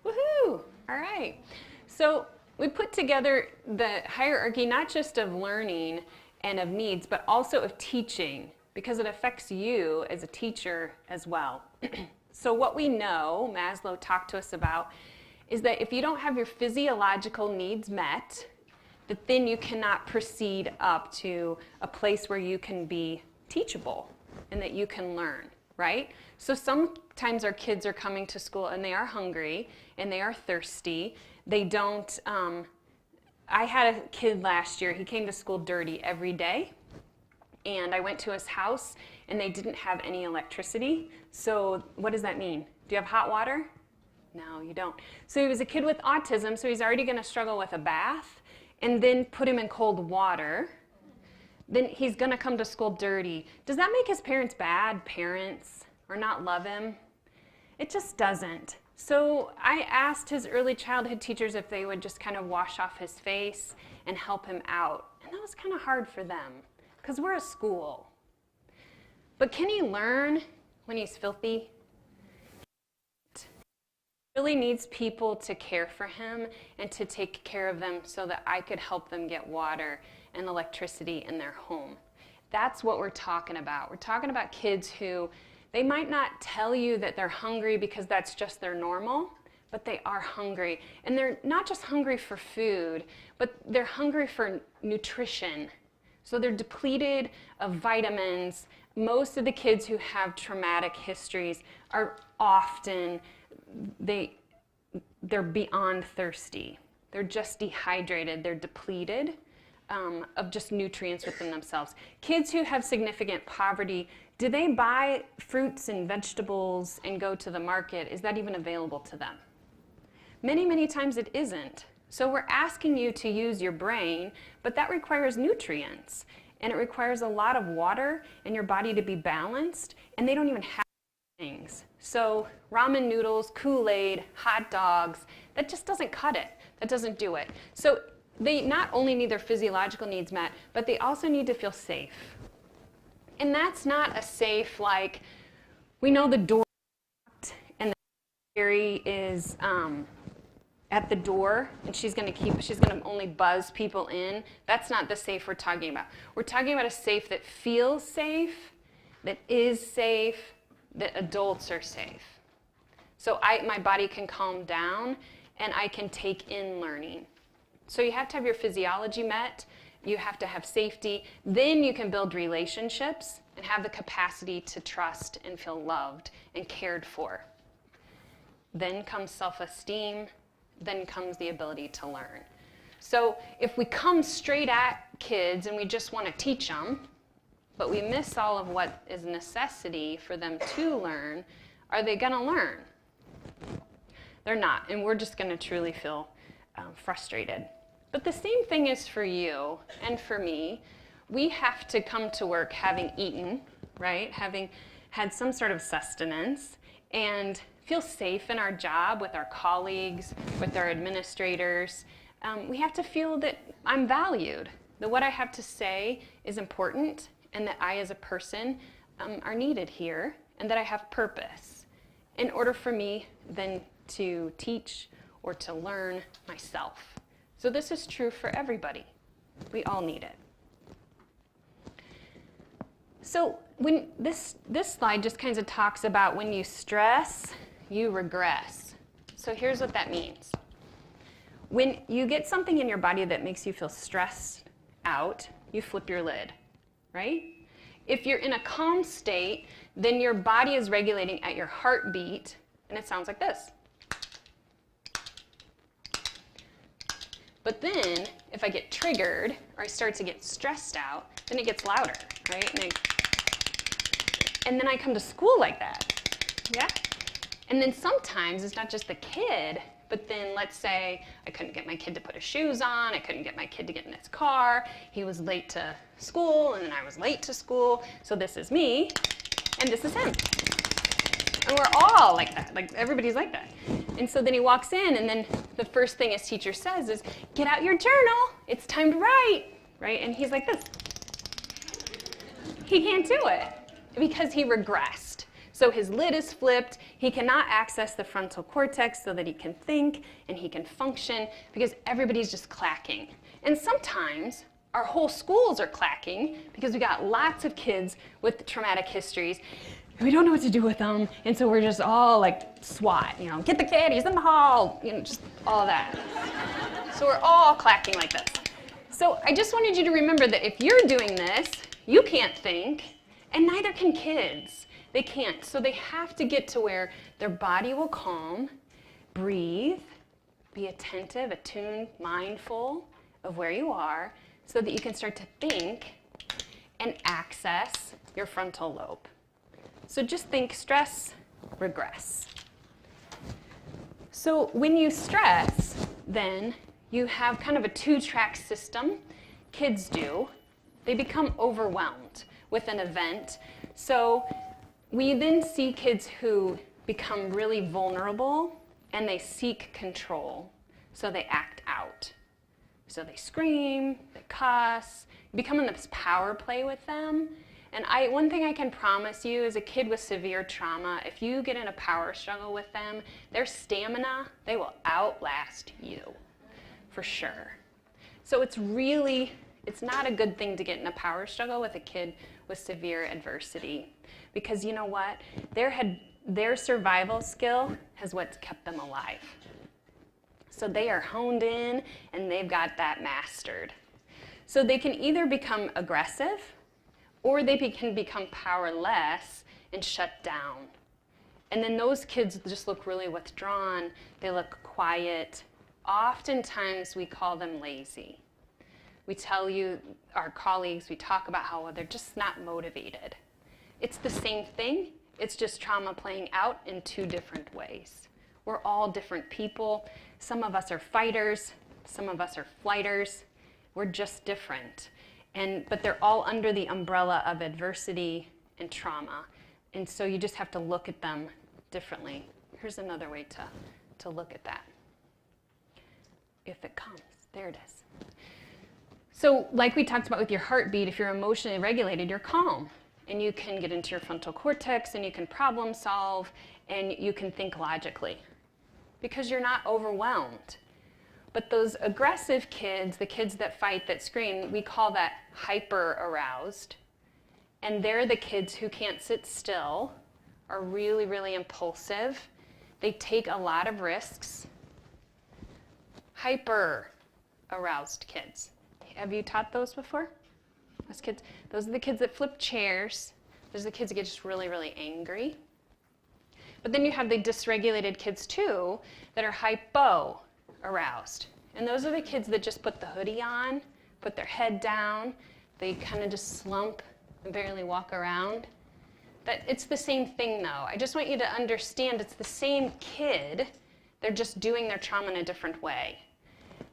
Woohoo! All right. So we put together the hierarchy not just of learning and of needs, but also of teaching, because it affects you as a teacher as well. So what we know, Maslow talked to us about, is that if you don't have your physiological needs met, that then you cannot proceed up to a place where you can be teachable and that you can learn, right? So sometimes our kids are coming to school and they are hungry and they are thirsty. They don't, I had a kid last year, he came to school dirty every day. And I went to his house and they didn't have any electricity. So what does that mean? Do you have hot water? No, you don't. So he was a kid with autism, so he's already going to struggle with a bath, and then put him in cold water. Then he's going to come to school dirty. Does that make his parents bad parents or not love him? It just doesn't. So I asked his early childhood teachers if they would just kind of wash off his face and help him out. And that was kind of hard for them because we're a school. But can he learn when he's filthy? Really needs people to care for him and to take care of them so that I could help them get water and electricity in their home. That's what we're talking about. We're talking about kids who, they might not tell you that they're hungry because that's just their normal, but they are hungry. And they're not just hungry for food, but they're hungry for nutrition. So they're depleted of vitamins. Most of the kids who have traumatic histories are often they're beyond thirsty. They're just dehydrated. They're depleted of just nutrients within themselves. Kids who have significant poverty, do they buy fruits and vegetables and go to the market? Is that even available to them? Many, many times it isn't. So we're asking you to use your brain, but that requires nutrients. And it requires a lot of water and your body to be balanced, and they don't even have things. So ramen noodles, Kool-Aid, hot dogs, that just doesn't cut it. That doesn't do it. So they not only need their physiological needs met, but they also need to feel safe. And that's not a safe like, we know the door is locked and the secretary is at the door and she's going to only buzz people in. That's not the safe we're talking about. We're talking about a safe that feels safe, that is safe, that adults are safe. So my body can calm down and I can take in learning. So you have to have your physiology met, you have to have safety, then you can build relationships and have the capacity to trust and feel loved and cared for. Then comes self-esteem, then comes the ability to learn. So if we come straight at kids and we just want to teach them, but we miss all of what is necessity for them to learn, are they going to learn? They're not, and we're just going to truly feel frustrated. But the same thing is for you and for me. We have to come to work having eaten, right? Having had some sort of sustenance and feel safe in our job with our colleagues, with our administrators. We have to feel that I'm valued, that what I have to say is important, and that I as a person are needed here, and that I have purpose in order for me then to teach or to learn myself. So this is true for everybody. We all need it. So when this slide just kind of talks about when you stress, you regress. So here's what that means. When you get something in your body that makes you feel stressed out, you flip your lid, right? If you're in a calm state, then your body is regulating at your heartbeat, and it sounds like this. But then, if I get triggered, or I start to get stressed out, then it gets louder, right? And then I come to school like that, yeah? And then sometimes it's not just the kid, but then let's say I couldn't get my kid to put his shoes on, I couldn't get my kid to get in his car, he was late to school, and then I was late to school, so this is me, and this is him. And we're all like that, like everybody's like that. And so then he walks in, and then the first thing his teacher says is, get out your journal, it's time to write, right? And he's like this. He can't do it because he regressed. So his lid is flipped, he cannot access the frontal cortex so that he can think and he can function because everybody's just clacking. And sometimes our whole schools are clacking because we got lots of kids with traumatic histories. We don't know what to do with them, and so we're just all like SWAT, get the kid, he's in the hall, just all of that. So we're all clacking like this. So I just wanted you to remember that if you're doing this, you can't think, and neither can kids. They can't. So they have to get to where their body will calm, breathe, be attentive, attuned, mindful of where you are, so that you can start to think and access your frontal lobe. So just think stress, regress. So when you stress, then you have kind of a two-track system. Kids do. They become overwhelmed with an event. So we then see kids who become really vulnerable and they seek control. So they act out. So they scream, they cuss, you become in this power play with them. And one thing I can promise you is a kid with severe trauma, if you get in a power struggle with them, their stamina, they will outlast you, for sure. So it's not a good thing to get in a power struggle with a kid with severe adversity. Because you know what? Their survival skill is what's kept them alive. So they are honed in and they've got that mastered. So they can either become aggressive or they can become powerless and shut down. And then those kids just look really withdrawn. They look quiet. Oftentimes we call them lazy. We tell you, our colleagues, we talk about how they're just not motivated. It's the same thing, it's just trauma playing out in two different ways. We're all different people. Some of us are fighters, some of us are flighters. We're just different. But they're all under the umbrella of adversity and trauma. And so you just have to look at them differently. Here's another way to look at that. If it comes, there it is. So like we talked about with your heartbeat, if you're emotionally regulated, you're calm. And you can get into your frontal cortex and you can problem solve and you can think logically because you're not overwhelmed. But those aggressive kids, the kids that fight, that scream, we call that hyper-aroused. And they're the kids who can't sit still, are really, really impulsive. They take a lot of risks. Hyper-aroused kids. Have you taught those before? Those kids, those are the kids that flip chairs. Those are the kids that get just really, really angry. But then you have the dysregulated kids too that are hypo-aroused. And those are the kids that just put the hoodie on, put their head down. They kind of just slump and barely walk around. It's the same thing though. I just want you to understand it's the same kid. They're just doing their trauma in a different way.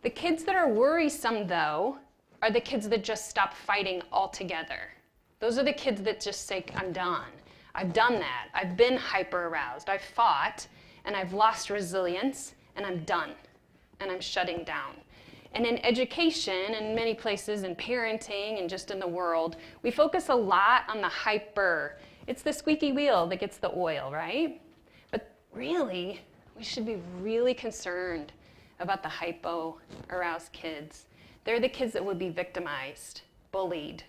The kids that are worrisome though are the kids that just stop fighting altogether. Those are the kids that just say, I'm done. I've done that. I've been hyper-aroused. I've fought, and I've lost resilience, and I'm done, and I'm shutting down. And in education, in many places, in parenting, and just in the world, we focus a lot on the hyper. It's the squeaky wheel that gets the oil, right? But really, we should be really concerned about the hypo-aroused kids. They're the kids that would be victimized, bullied,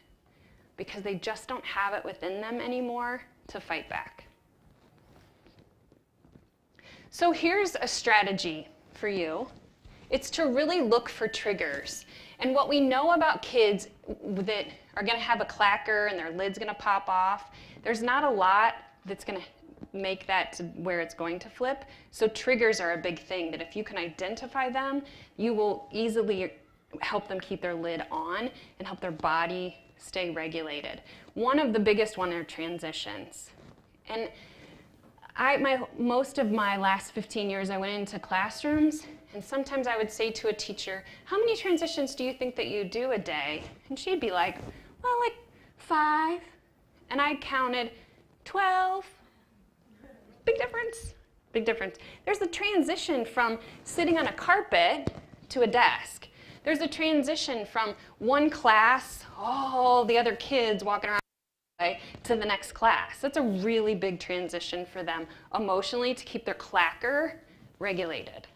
because they just don't have it within them anymore to fight back. So here's a strategy for you. It's to really look for triggers. And what we know about kids that are going to have a clacker and their lid's going to pop off, there's not a lot that's going to make that to where it's going to flip. So triggers are a big thing that if you can identify them, you will easily help them keep their lid on and help their body stay regulated. One of the biggest ones are transitions. And most of my last 15 years, I went into classrooms, and sometimes I would say to a teacher, how many transitions do you think that you do a day? And she'd be like, well, like 5. And I counted 12. Big difference, big difference. There's a transition from sitting on a carpet to a desk. There's a transition from one class, all the other kids walking around to the next class. That's a really big transition for them emotionally to keep their clacker regulated.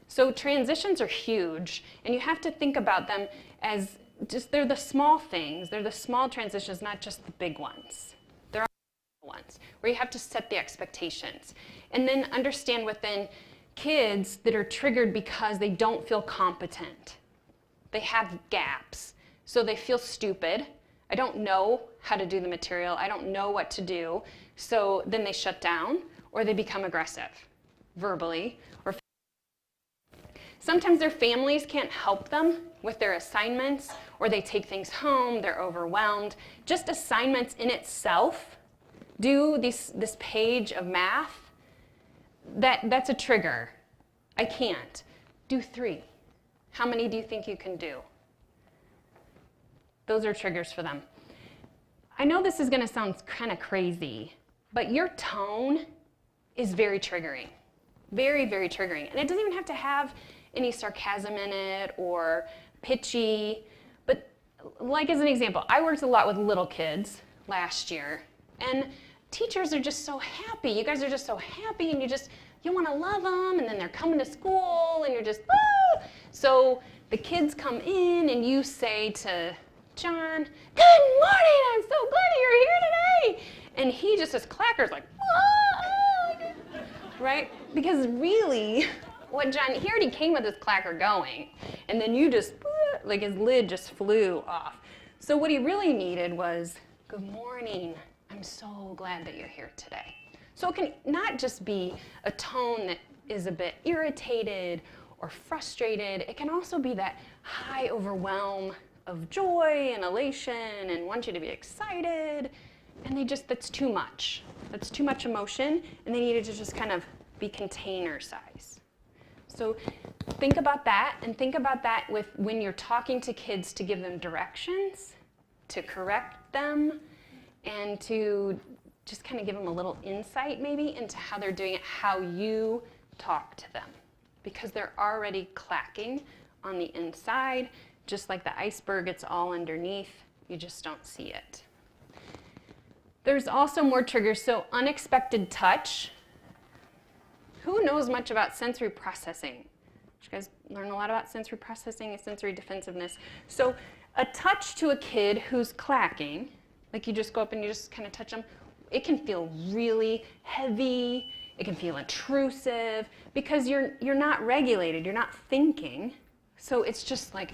So transitions are huge, and you have to think about them as just, they're the small things. They're the small transitions, not just the big ones. There are ones where you have to set the expectations. And then understand within kids that are triggered because they don't feel competent. They have gaps, so they feel stupid. I don't know how to do the material. I don't know what to do. So then they shut down or they become aggressive, verbally. Or sometimes their families can't help them with their assignments, or they take things home, they're overwhelmed. Just assignments in itself, do this page of math, that's a trigger. I can't. Do 3. How many do you think you can do? Those are triggers for them. I know this is going to sound kind of crazy, but your tone is very triggering. Very, very triggering. And it doesn't even have to have any sarcasm in it or pitchy. But like as an example, I worked a lot with little kids last year, and teachers are just so happy. You guys are just so happy, and you want to love them, and then they're coming to school, and you're just, woo! So the kids come in, and you say to John, good morning, I'm so glad you're here today. And he just says clackers like, whoa! Right? Because really, what John, he already came with his clacker going, and then you just, like his lid just flew off. So what he really needed was, good morning, I'm so glad that you're here today. So it can not just be a tone that is a bit irritated or frustrated. It can also be that high overwhelm of joy and elation and want you to be excited, and that's too much. That's too much emotion, and they need it to just kind of be container size. So think about that, and think about that with when you're talking to kids, to give them directions, to correct them, and to just kind of give them a little insight maybe into how they're doing it, how you talk to them. Because they're already clacking on the inside, just like the iceberg, it's all underneath, you just don't see it. There's also more triggers, so unexpected touch. Who knows much about sensory processing? Did you guys learn a lot about sensory processing and sensory defensiveness? So a touch to a kid who's clacking, like you just go up and you just kind of touch them, it can feel really heavy, it can feel intrusive, because you're not regulated, you're not thinking. So it's just like,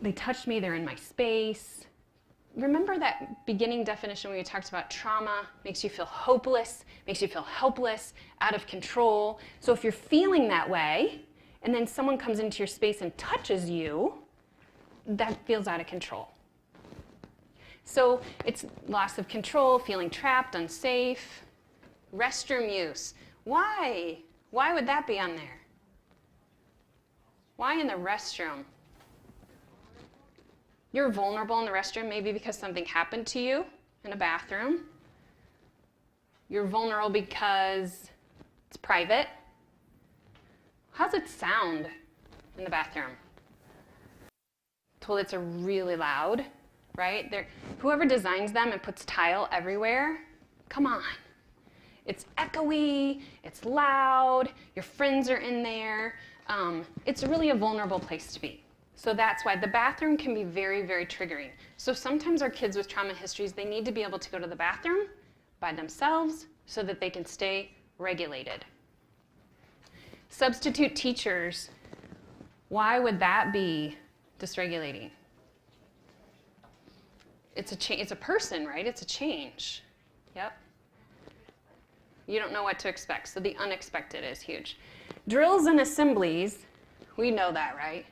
they touched me, they're in my space. Remember that beginning definition when we talked about trauma makes you feel hopeless, makes you feel helpless, out of control. So if you're feeling that way, and then someone comes into your space and touches you, that feels out of control. So it's loss of control, feeling trapped, unsafe. Restroom use. Why? Why would that be on there? Why in the restroom? You're vulnerable in the restroom, maybe because something happened to you in a bathroom. You're vulnerable because it's private. How's it sound in the bathroom? Toilets are really loud, right? Whoever designs them and puts tile everywhere, come on. It's echoey, it's loud, your friends are in there. It's really a vulnerable place to be. So that's why the bathroom can be very, very triggering. So sometimes our kids with trauma histories, they need to be able to go to the bathroom by themselves so that they can stay regulated. Substitute teachers, why would that be dysregulating? It's a person, right? It's a change. Yep. You don't know what to expect, so the unexpected is huge. Drills and assemblies, we know that, right?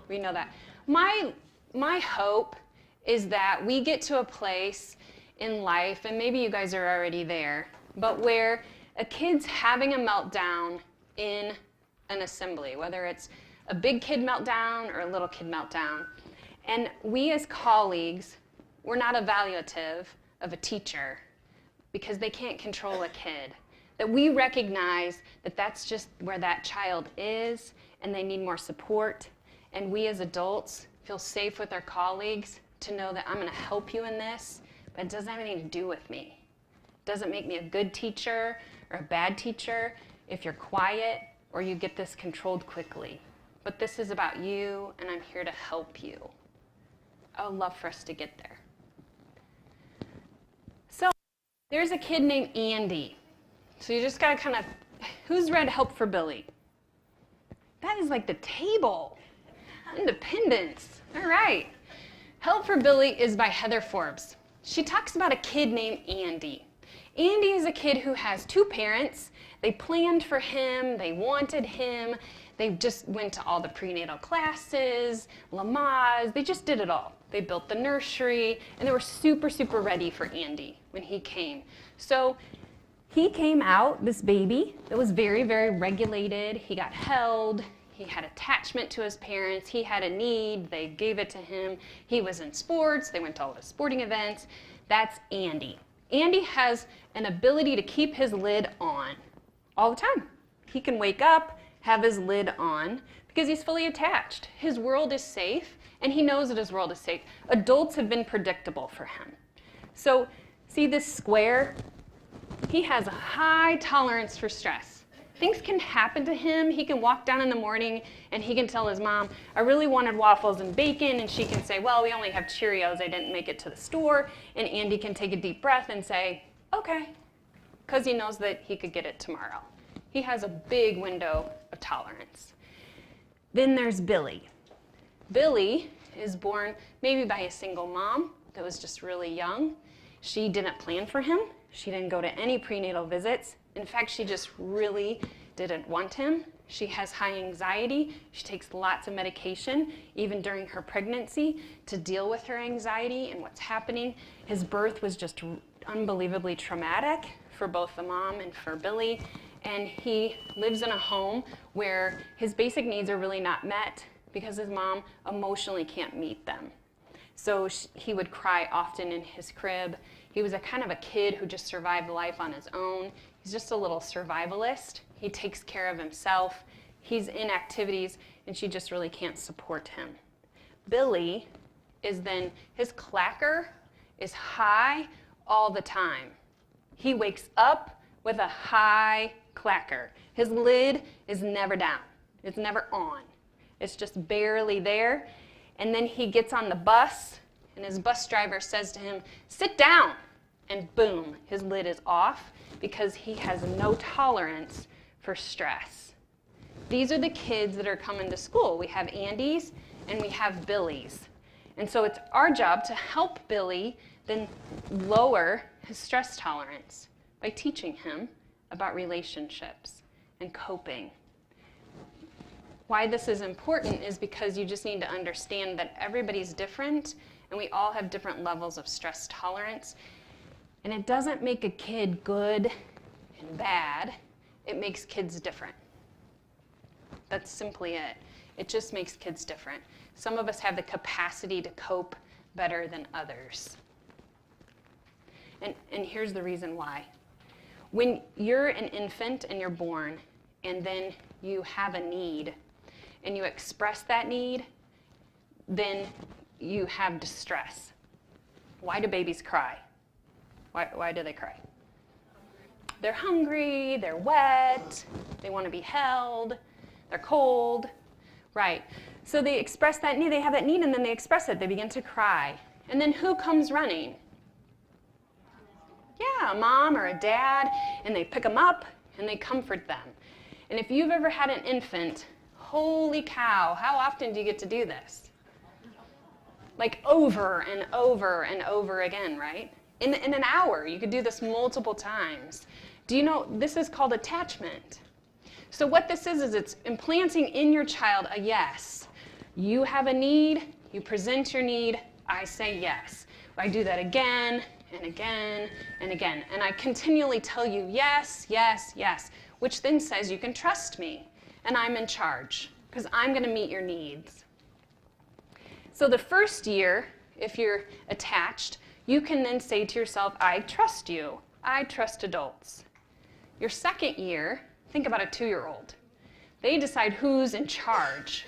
We know that. My hope is that we get to a place in life, and maybe you guys are already there, but where a kid's having a meltdown in an assembly, whether it's a big kid meltdown or a little kid meltdown. And we as colleagues, we're not evaluative of a teacher because they can't control a kid. That we recognize that that's just where that child is and they need more support. And we as adults feel safe with our colleagues to know that I'm going to help you in this, but it doesn't have anything to do with me. It doesn't make me a good teacher or a bad teacher if you're quiet or you get this controlled quickly. But this is about you, and I'm here to help you. I would love for us to get there. So there's a kid named Andy. So you just got to kind of, who's read Help for Billy? That is like the table. Independence. All right. Help for Billy is by Heather Forbes. She talks about a kid named Andy. Andy is a kid who has two parents. They planned for him. They wanted him. They just went to all the prenatal classes, Lamaze. They just did it all. They built the nursery, and they were super, super ready for Andy when he came. So he came out, this baby, that was very, very regulated. He got held. He had attachment to his parents. He had a need. They gave it to him. He was in sports. They went to all the sporting events. That's Andy. Andy has an ability to keep his lid on all the time. He can wake up, have his lid on, because he's fully attached. His world is safe, and he knows that his world is safe. Adults have been predictable for him. So see this square? He has a high tolerance for stress. Things can happen to him. He can walk down in the morning and he can tell his mom, I really wanted waffles and bacon, and she can say, well, we only have Cheerios, I didn't make it to the store, and Andy can take a deep breath and say, okay, because he knows that he could get it tomorrow. He has a big window of tolerance. Then there's Billy. Billy is born maybe by a single mom that was just really young. She didn't plan for him. She didn't go to any prenatal visits. In fact, she just really didn't want him. She has high anxiety. She takes lots of medication, even during her pregnancy, to deal with her anxiety and what's happening. His birth was just unbelievably traumatic for both the mom and for Billy. And he lives in a home where his basic needs are really not met because his mom emotionally can't meet them. So he would cry often in his crib. He was a kind of a kid who just survived life on his own. He's just a little survivalist. He takes care of himself. He's in activities, and she just really can't support him. Billy is then, his clacker is high all the time. He wakes up with a high clacker. His lid is never down. It's never on. It's just barely there. And then he gets on the bus, and his bus driver says to him, "Sit down." And boom, his lid is off because he has no tolerance for stress. These are the kids that are coming to school. We have Andy's and we have Billy's. And so it's our job to help Billy then lower his stress tolerance by teaching him about relationships and coping. Why this is important is because you just need to understand that everybody's different and we all have different levels of stress tolerance. And it doesn't make a kid good and bad. It makes kids different. That's simply it. It just makes kids different. Some of us have the capacity to cope better than others. And here's the reason why. When you're an infant and you're born, and then you have a need, and you express that need, then you have distress. Why do babies cry? Why do they cry? They're hungry, they're wet, they want to be held, they're cold. Right. So they express that need, they have that need, and then they express it. They begin to cry. And then who comes running? Yeah, a mom or a dad, and they pick them up and they comfort them. And if you've ever had an infant, holy cow, how often do you get to do this? Like over and over and over again, right? In an hour, you could do this multiple times. Do you know, this is called attachment. So what this is it's implanting in your child a yes. You have a need, you present your need, I say yes. I do that again and again and again. And I continually tell you yes, yes, yes, which then says you can trust me and I'm in charge because I'm going to meet your needs. So the first year, if you're attached, you can then say to yourself, I trust you. I trust adults. Your second year, think about a 2-year-old. They decide who's in charge.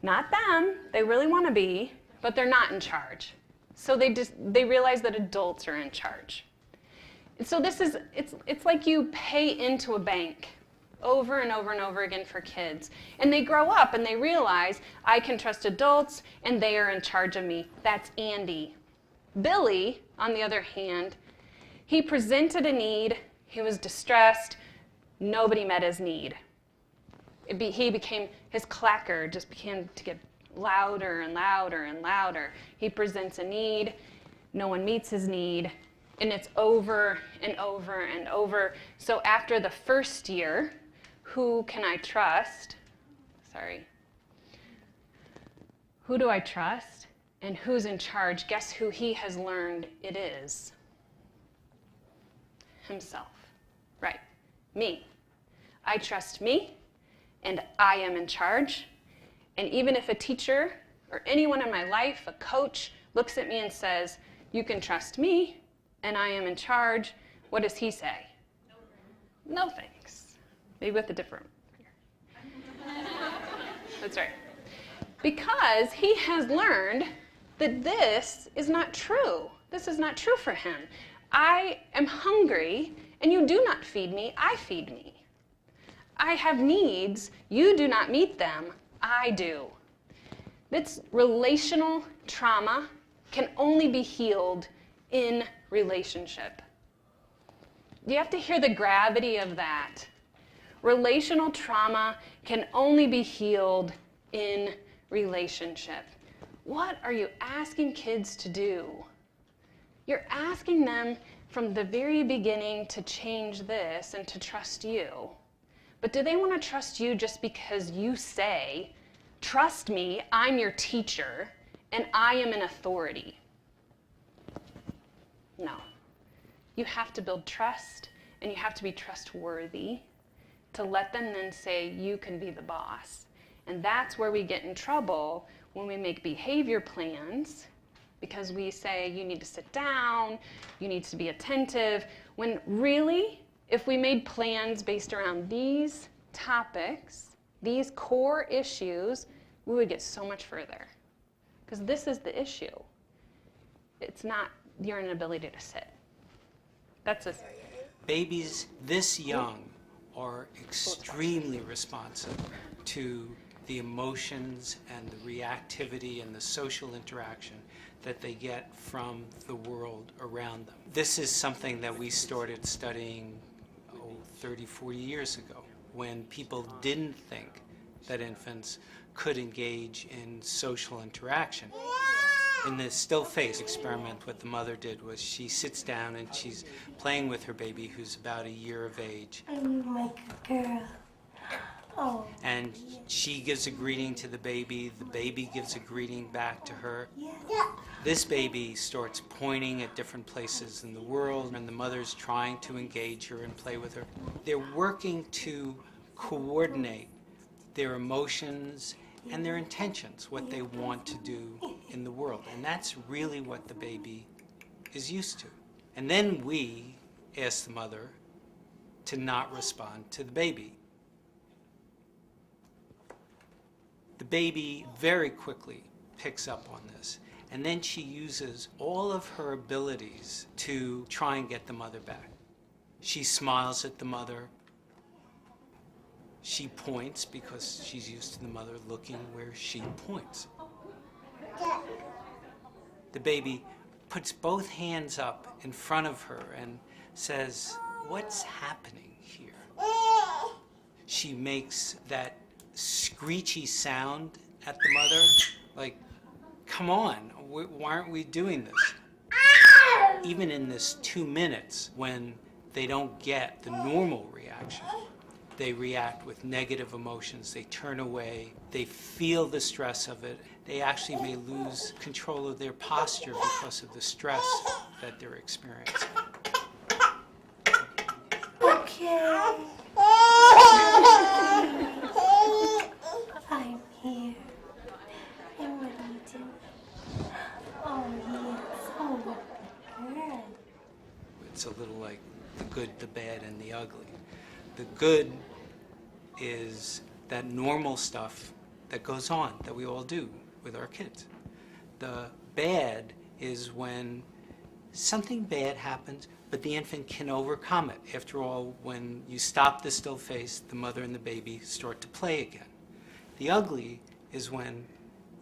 Not them, they really want to be, but they're not in charge. So they realize that adults are in charge. And so it's like you pay into a bank over and over and over again for kids. And they grow up and they realize I can trust adults and they are in charge of me. That's Andy. Billy, on the other hand, he presented a need, he was distressed, nobody met his need. His clacker just began to get louder and louder and louder. He presents a need, no one meets his need, and it's over and over and over. So after the first year, who can I trust? Who do I trust? And who's in charge? Guess who he has learned it is? Himself. Right. Me. I trust me, and I am in charge. And even if a teacher or anyone in my life, a coach, looks at me and says, you can trust me, and I am in charge, what does he say? No thanks. Maybe with a different. That's right. Because he has learned that this is not true. This is not true for him. I am hungry, and you do not feed me, I feed me. I have needs, you do not meet them, I do. This relational trauma can only be healed in relationship. You have to hear the gravity of that. Relational trauma can only be healed in relationship. What are you asking kids to do? You're asking them from the very beginning to change this and to trust you. But do they want to trust you just because you say, trust me, I'm your teacher, and I am an authority? No. You have to build trust, and you have to be trustworthy to let them then say, you can be the boss. And that's where we get in trouble when we make behavior plans, because we say, you need to sit down, you need to be attentive, when really, if we made plans based around these topics, these core issues, we would get so much further. Because this is the issue. It's not your inability to sit. That's a... Babies this young are extremely responsive to the emotions and the reactivity and the social interaction that they get from the world around them. This is something that we started studying 30, 40 years ago, when people didn't think that infants could engage in social interaction. In the still face experiment, what the mother did was she sits down and she's playing with her baby who's about a year of age. I'm like a girl. Oh. And she gives a greeting to the baby gives a greeting back to her. Yeah. This baby starts pointing at different places in the world, and the mother's trying to engage her and play with her. They're working to coordinate their emotions and their intentions, what they want to do in the world. And that's really what the baby is used to. And then we ask the mother to not respond to the baby. The baby very quickly picks up on this, and then she uses all of her abilities to try and get the mother back. She smiles at the mother. She points because she's used to the mother looking where she points. The baby puts both hands up in front of her and says, "What's happening here?" She makes that screechy sound at the mother, like, come on, why aren't we doing this? Even in this 2 minutes, when they don't get the normal reaction, they react with negative emotions, they turn away, they feel the stress of it, they actually may lose control of their posture because of the stress that they're experiencing. Okay. I'm here. And what do you do? Oh, yes. Oh, good. It's a little like the good, the bad, and the ugly. The good is that normal stuff that goes on, that we all do with our kids. The bad is when something bad happens, but the infant can overcome it. After all, when you stop the still face, the mother and the baby start to play again. The ugly is when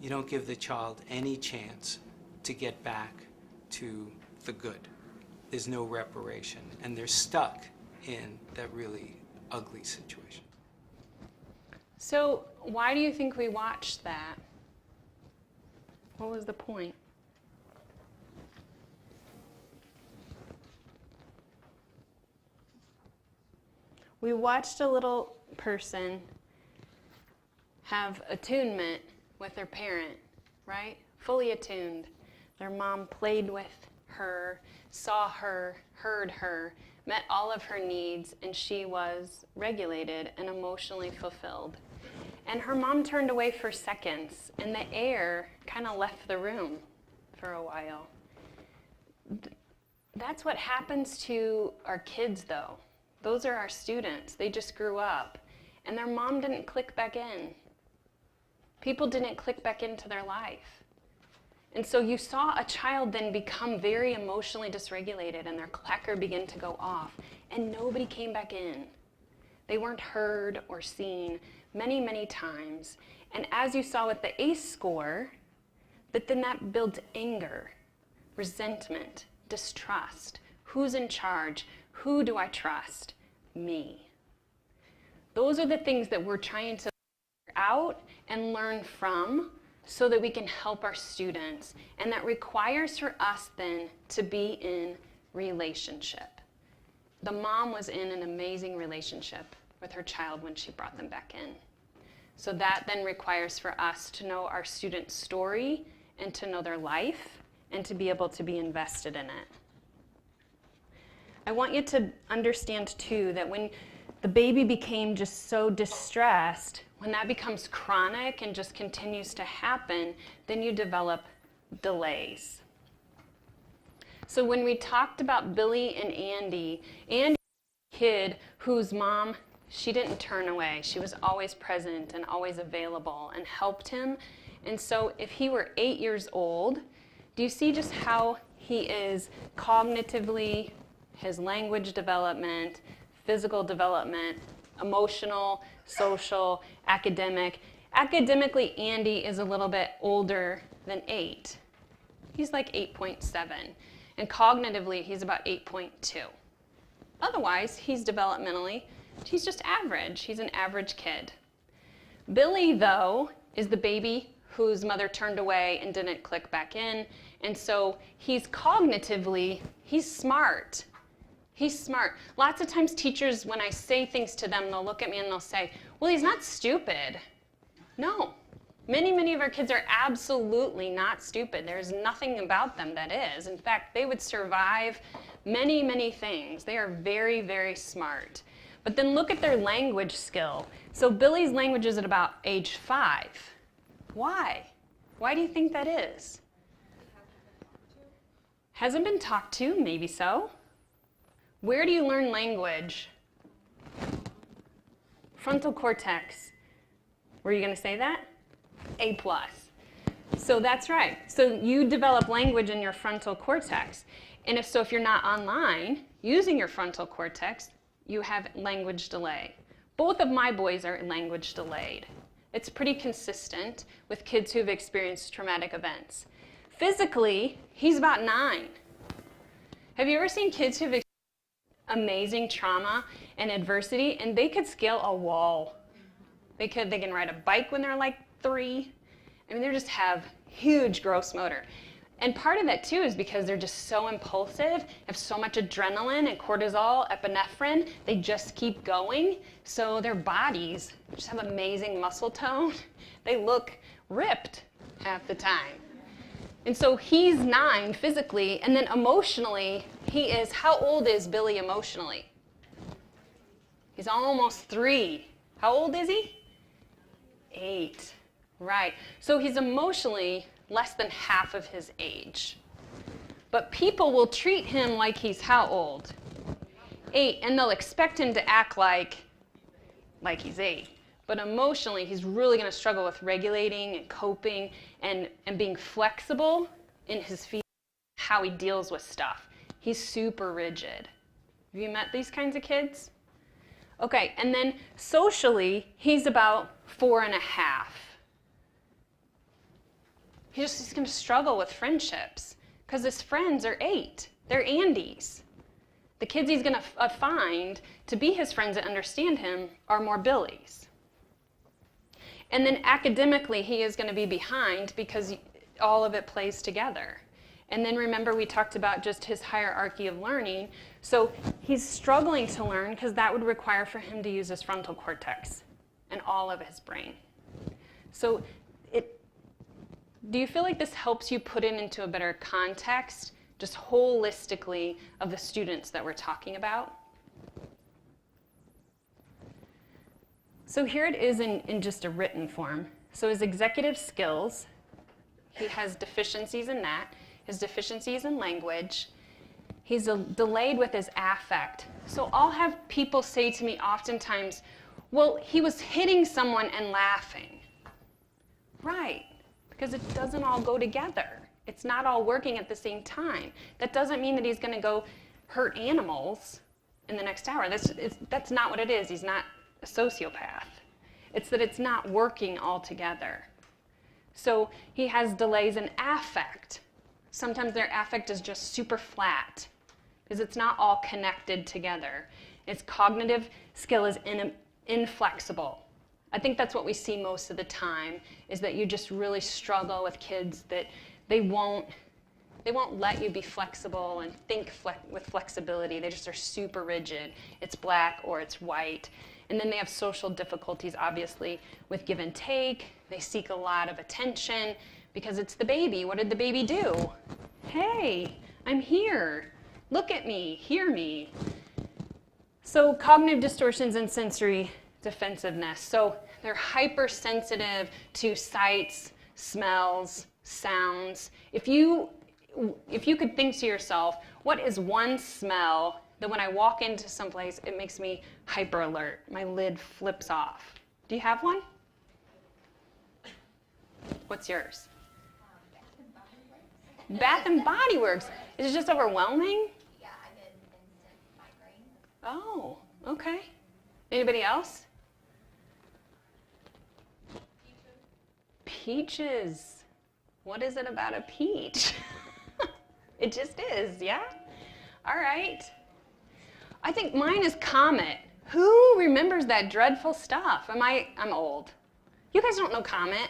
you don't give the child any chance to get back to the good. There's no reparation, and they're stuck in that really ugly situation. So why do you think we watched that? What was the point? We watched a little person have attunement with their parent, right? Fully attuned. Their mom played with her, saw her, heard her, met all of her needs, and she was regulated and emotionally fulfilled. And her mom turned away for seconds, and the air kind of left the room for a while. That's what happens to our kids, though. Those are our students. They just grew up, and their mom didn't click back in. People didn't click back into their life. And so you saw a child then become very emotionally dysregulated, and their clacker began to go off, and nobody came back in. They weren't heard or seen many, many times. And as you saw with the ACE score, that builds anger, resentment, distrust. Who's in charge? Who do I trust? Me. Those are the things that we're trying to figure out and learn from so that we can help our students. And that requires for us then to be in relationship. The mom was in an amazing relationship with her child when she brought them back in. So that then requires for us to know our student's story and to know their life and to be able to be invested in it. I want you to understand too that when the baby became just so distressed, when that becomes chronic and just continues to happen, then you develop delays. So when we talked about Billy and Andy was a kid whose mom, she didn't turn away. She was always present and always available and helped him. And so if he were 8 years old, do you see just how he is cognitively, his language development, physical development, emotional, social, academic. Academically, Andy is a little bit older than 8. He's like 8.7. And cognitively, he's about 8.2. Otherwise, he's developmentally, he's just average. He's an average kid. Billy, though, is the baby whose mother turned away and didn't click back in. And so he's cognitively, he's smart. He's smart. Lots of times teachers, when I say things to them, they'll look at me and they'll say, well, he's not stupid. No. Many of our kids are absolutely not stupid. There's nothing about them that is. In fact, they would survive many things. They are very, very smart. But then look at their language skill. So Billy's language is at about age 5. Why? Why do you think that is? Hasn't been talked to, maybe so. Where do you learn language? Frontal cortex. Were you going to say that? A+. So that's right. So you develop language in your frontal cortex. And if you're not online using your frontal cortex, you have language delay. Both of my boys are language delayed. It's pretty consistent with kids who've experienced traumatic events. Physically, he's about 9. Have you ever seen kids who've experienced amazing trauma and adversity, and they could scale a wall? They can ride a bike when they're like 3. I mean, they just have huge gross motor. And part of that too is because they're just so impulsive, have so much adrenaline and cortisol, epinephrine, they just keep going. So their bodies just have amazing muscle tone. They look ripped half the time. And so he's 9 physically, and then emotionally, he is, how old is Billy emotionally? He's almost 3. How old is he? 8. Right. So he's emotionally less than half of his age. But people will treat him like he's how old? 8, and they'll expect him to act like he's 8. But emotionally, he's really going to struggle with regulating and coping and being flexible in his feelings, how he deals with stuff. He's super rigid. Have you met these kinds of kids? Okay, and then socially, he's about 4.5. He's going to struggle with friendships because his friends are 8. They're Andys. The kids he's going to find to be his friends that understand him are more Billys. And then academically, he is going to be behind because all of it plays together. And then remember, we talked about just his hierarchy of learning. So he's struggling to learn because that would require for him to use his frontal cortex and all of his brain. So do you feel like this helps you put it into a better context, just holistically, of the students that we're talking about? So here it is in just a written form. So his executive skills, he has deficiencies in that. His deficiencies in language. He's delayed with his affect. So I'll have people say to me oftentimes, well, he was hitting someone and laughing. Right, because it doesn't all go together. It's not all working at the same time. That doesn't mean that he's going to go hurt animals in the next hour. That's not what it is. He's not a sociopath. It's that it's not working all together. So he has delays in affect. Sometimes their affect is just super flat because it's not all connected together. Its cognitive skill is inflexible. I think that's what we see most of the time, is that you just really struggle with kids that they won't let you be flexible and think with flexibility. They just are super rigid. It's black or it's white. And then they have social difficulties, obviously, with give and take. They seek a lot of attention because it's the baby. What did the baby do? Hey, I'm here. Look at me, hear me. So cognitive distortions and sensory defensiveness. So they're hypersensitive to sights, smells, sounds. If you could think to yourself, what is one smell that when I walk into someplace, it makes me hyper alert? My lid flips off. Do you have one? What's yours? Bath and Body Works. Is it just overwhelming? Yeah, I get instant migraine. Oh, okay. Anybody else? Peaches. What is it about a peach? It just is, yeah? All right. I think mine is Comet. Who remembers that dreadful stuff? I'm old. You guys don't know Comet?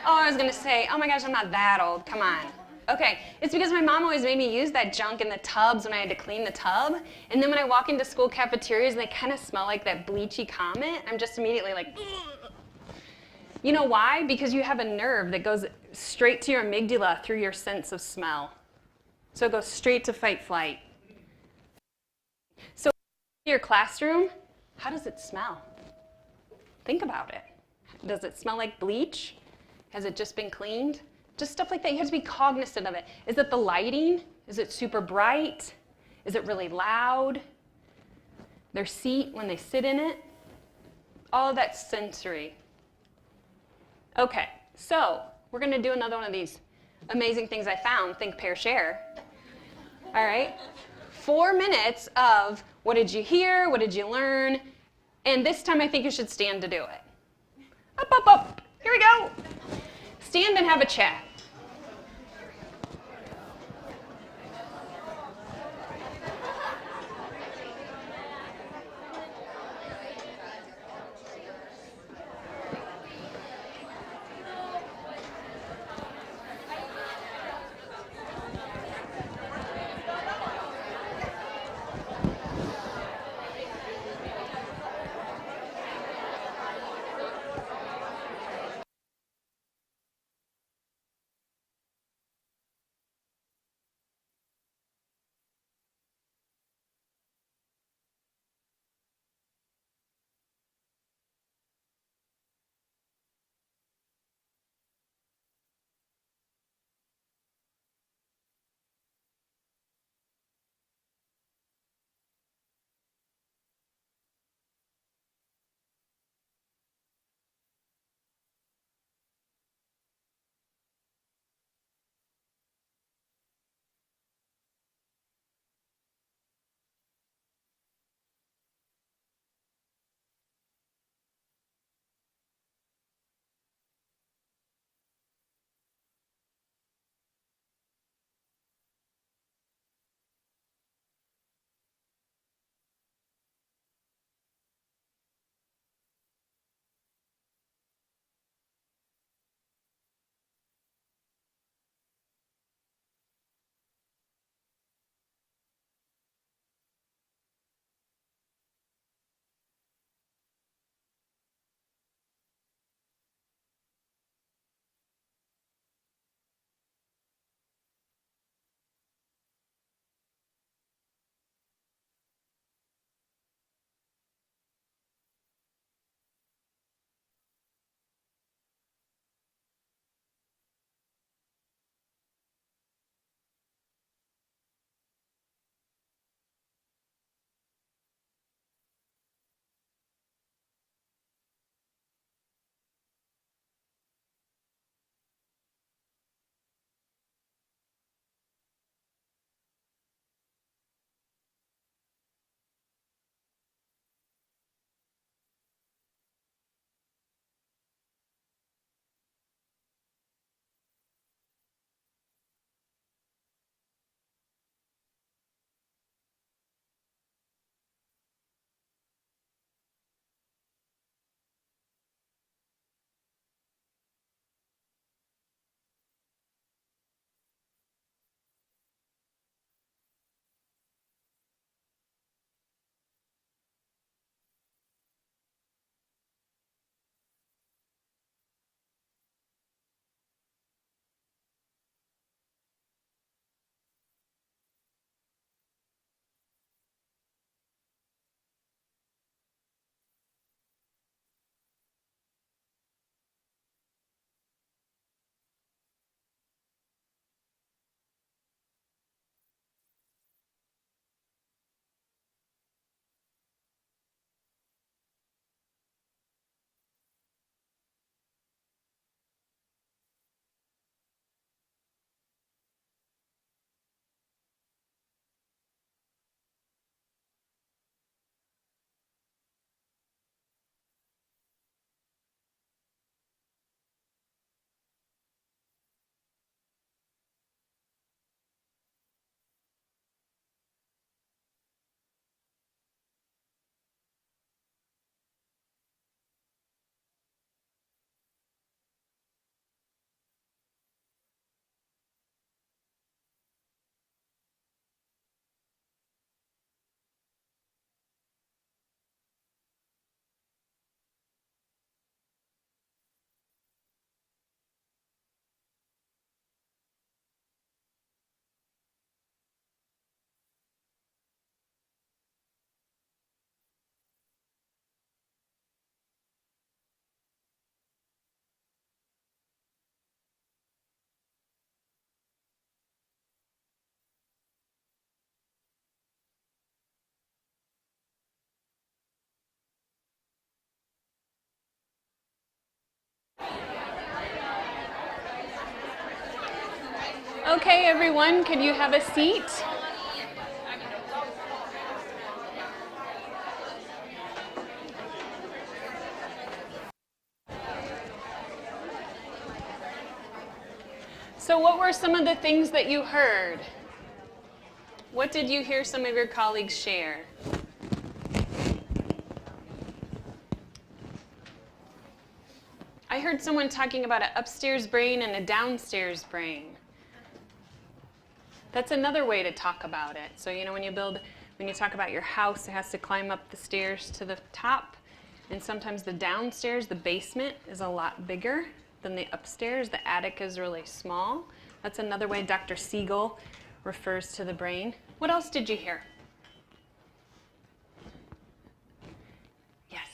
Oh, I was gonna say, oh my gosh, I'm not that old, come on. Okay, it's because my mom always made me use that junk in the tubs when I had to clean the tub. And then when I walk into school cafeterias and they kind of smell like that bleachy Comet, I'm just immediately like, ugh. You know why? Because you have a nerve that goes straight to your amygdala through your sense of smell. So it goes straight to fight flight. So in your classroom, how does it smell? Think about it. Does it smell like bleach? Has it just been cleaned? Just stuff like that. You have to be cognizant of it. Is it the lighting? Is it super bright? Is it really loud? Their seat when they sit in it? All of that's sensory. Okay, so we're going to do another one of these amazing things I found, think, pair, share. All right? 4 minutes of what did you hear, what did you learn, and this time I think you should stand to do it. Up, up, up. Here we go. Stand and have a chat. Okay, everyone, could you have a seat? So what were some of the things that you heard? What did you hear some of your colleagues share? I heard someone talking about an upstairs brain and a downstairs brain. That's another way to talk about it. So when you talk about your house, it has to climb up the stairs to the top. And sometimes the downstairs, the basement, is a lot bigger than the upstairs. The attic is really small. That's another way Dr. Siegel refers to the brain. What else did you hear? Yes.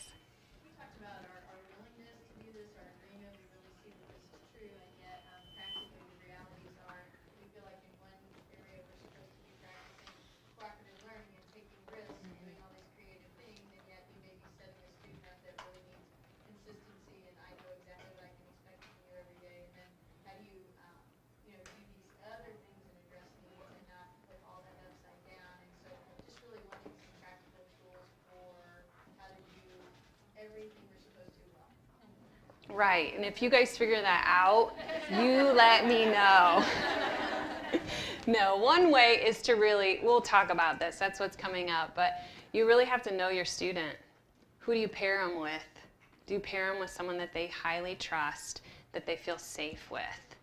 We talked about our willingness to do this, our agreement, we really see that this is true, and yet practically the realities are we feel like in one area we're supposed to be practicing cooperative learning and taking risks and doing all these creative things, and yet we may be setting a student up that really needs consistency, and I know exactly what I can expect from you every day, and then how do you, do these other things and address needs and not put all that upside down, and so just really wanting some practical tools for how to do everything we're supposed to well. Right, and if you guys figure that out, you let me know. No, one way is to really, we'll talk about this, that's what's coming up, but you really have to know your student. Who do you pair them with? Do you pair them with someone that they highly trust, that they feel safe with?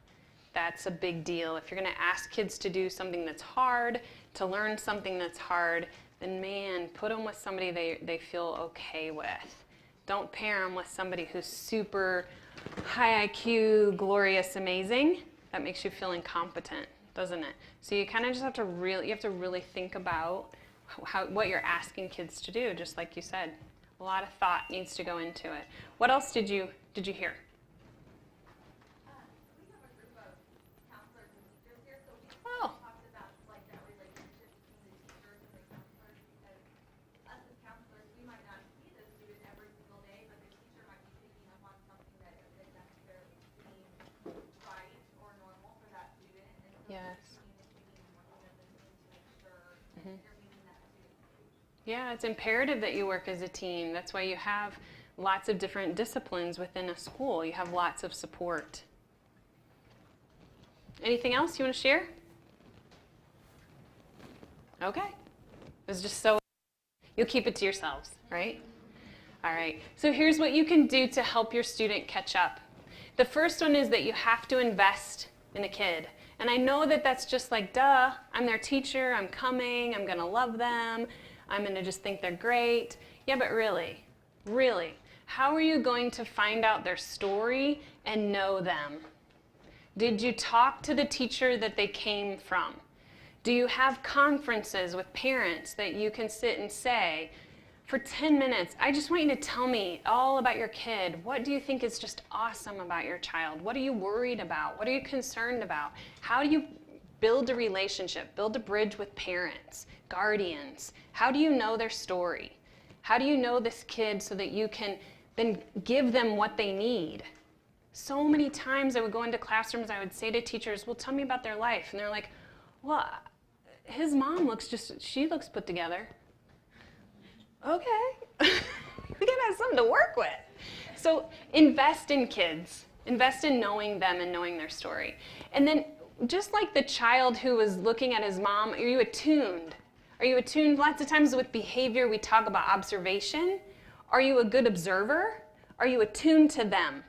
That's a big deal. If you're going to ask kids to do something that's hard, to learn something that's hard, then man, put them with somebody they feel okay with. Don't pair them with somebody who's super high IQ, glorious, amazing. That makes you feel incompetent, doesn't it? So you kind of just have to really think about what you're asking kids to do, just like you said. A lot of thought needs to go into it. What else did you hear? We have a group of counselors and teachers here, so we Oh. talked about like that relationship between the teachers and the counselors, because us as counselors, we might not see the student every single day, but the teacher might be picking up on something that doesn't necessarily seem right or normal for that student, and so Yes. communicating and working with the team to make sure that you're meeting that student. Yeah, it's imperative that you work as a team. That's why you have lots of different disciplines within a school. You have lots of support. Anything else you want to share? Okay. It's just so, you'll keep it to yourselves, right? All right. So here's what you can do to help your student catch up. The first one is that you have to invest in a kid. And I know that that's just like, duh, I'm their teacher, I'm coming, I'm going to love them, I'm going to just think they're great. Yeah, but really, how are you going to find out their story and know them? Did you talk to the teacher that they came from? Do you have conferences with parents that you can sit and say, for 10 minutes, I just want you to tell me all about your kid. What do you think is just awesome about your child? What are you worried about? What are you concerned about? How do you build a relationship, build a bridge with parents, guardians? How do you know their story? How do you know this kid so that you can then give them what they need? So many times I would go into classrooms, I would say to teachers, well, tell me about their life. And they're like, well, his mom she looks put together. Okay, we can have something to work with. So invest in kids. Invest in knowing them and knowing their story. And then just like the child who was looking at his mom, are you attuned? Are you attuned? Lots of times with behavior, we talk about observation. Are you a good observer? Are you attuned to them?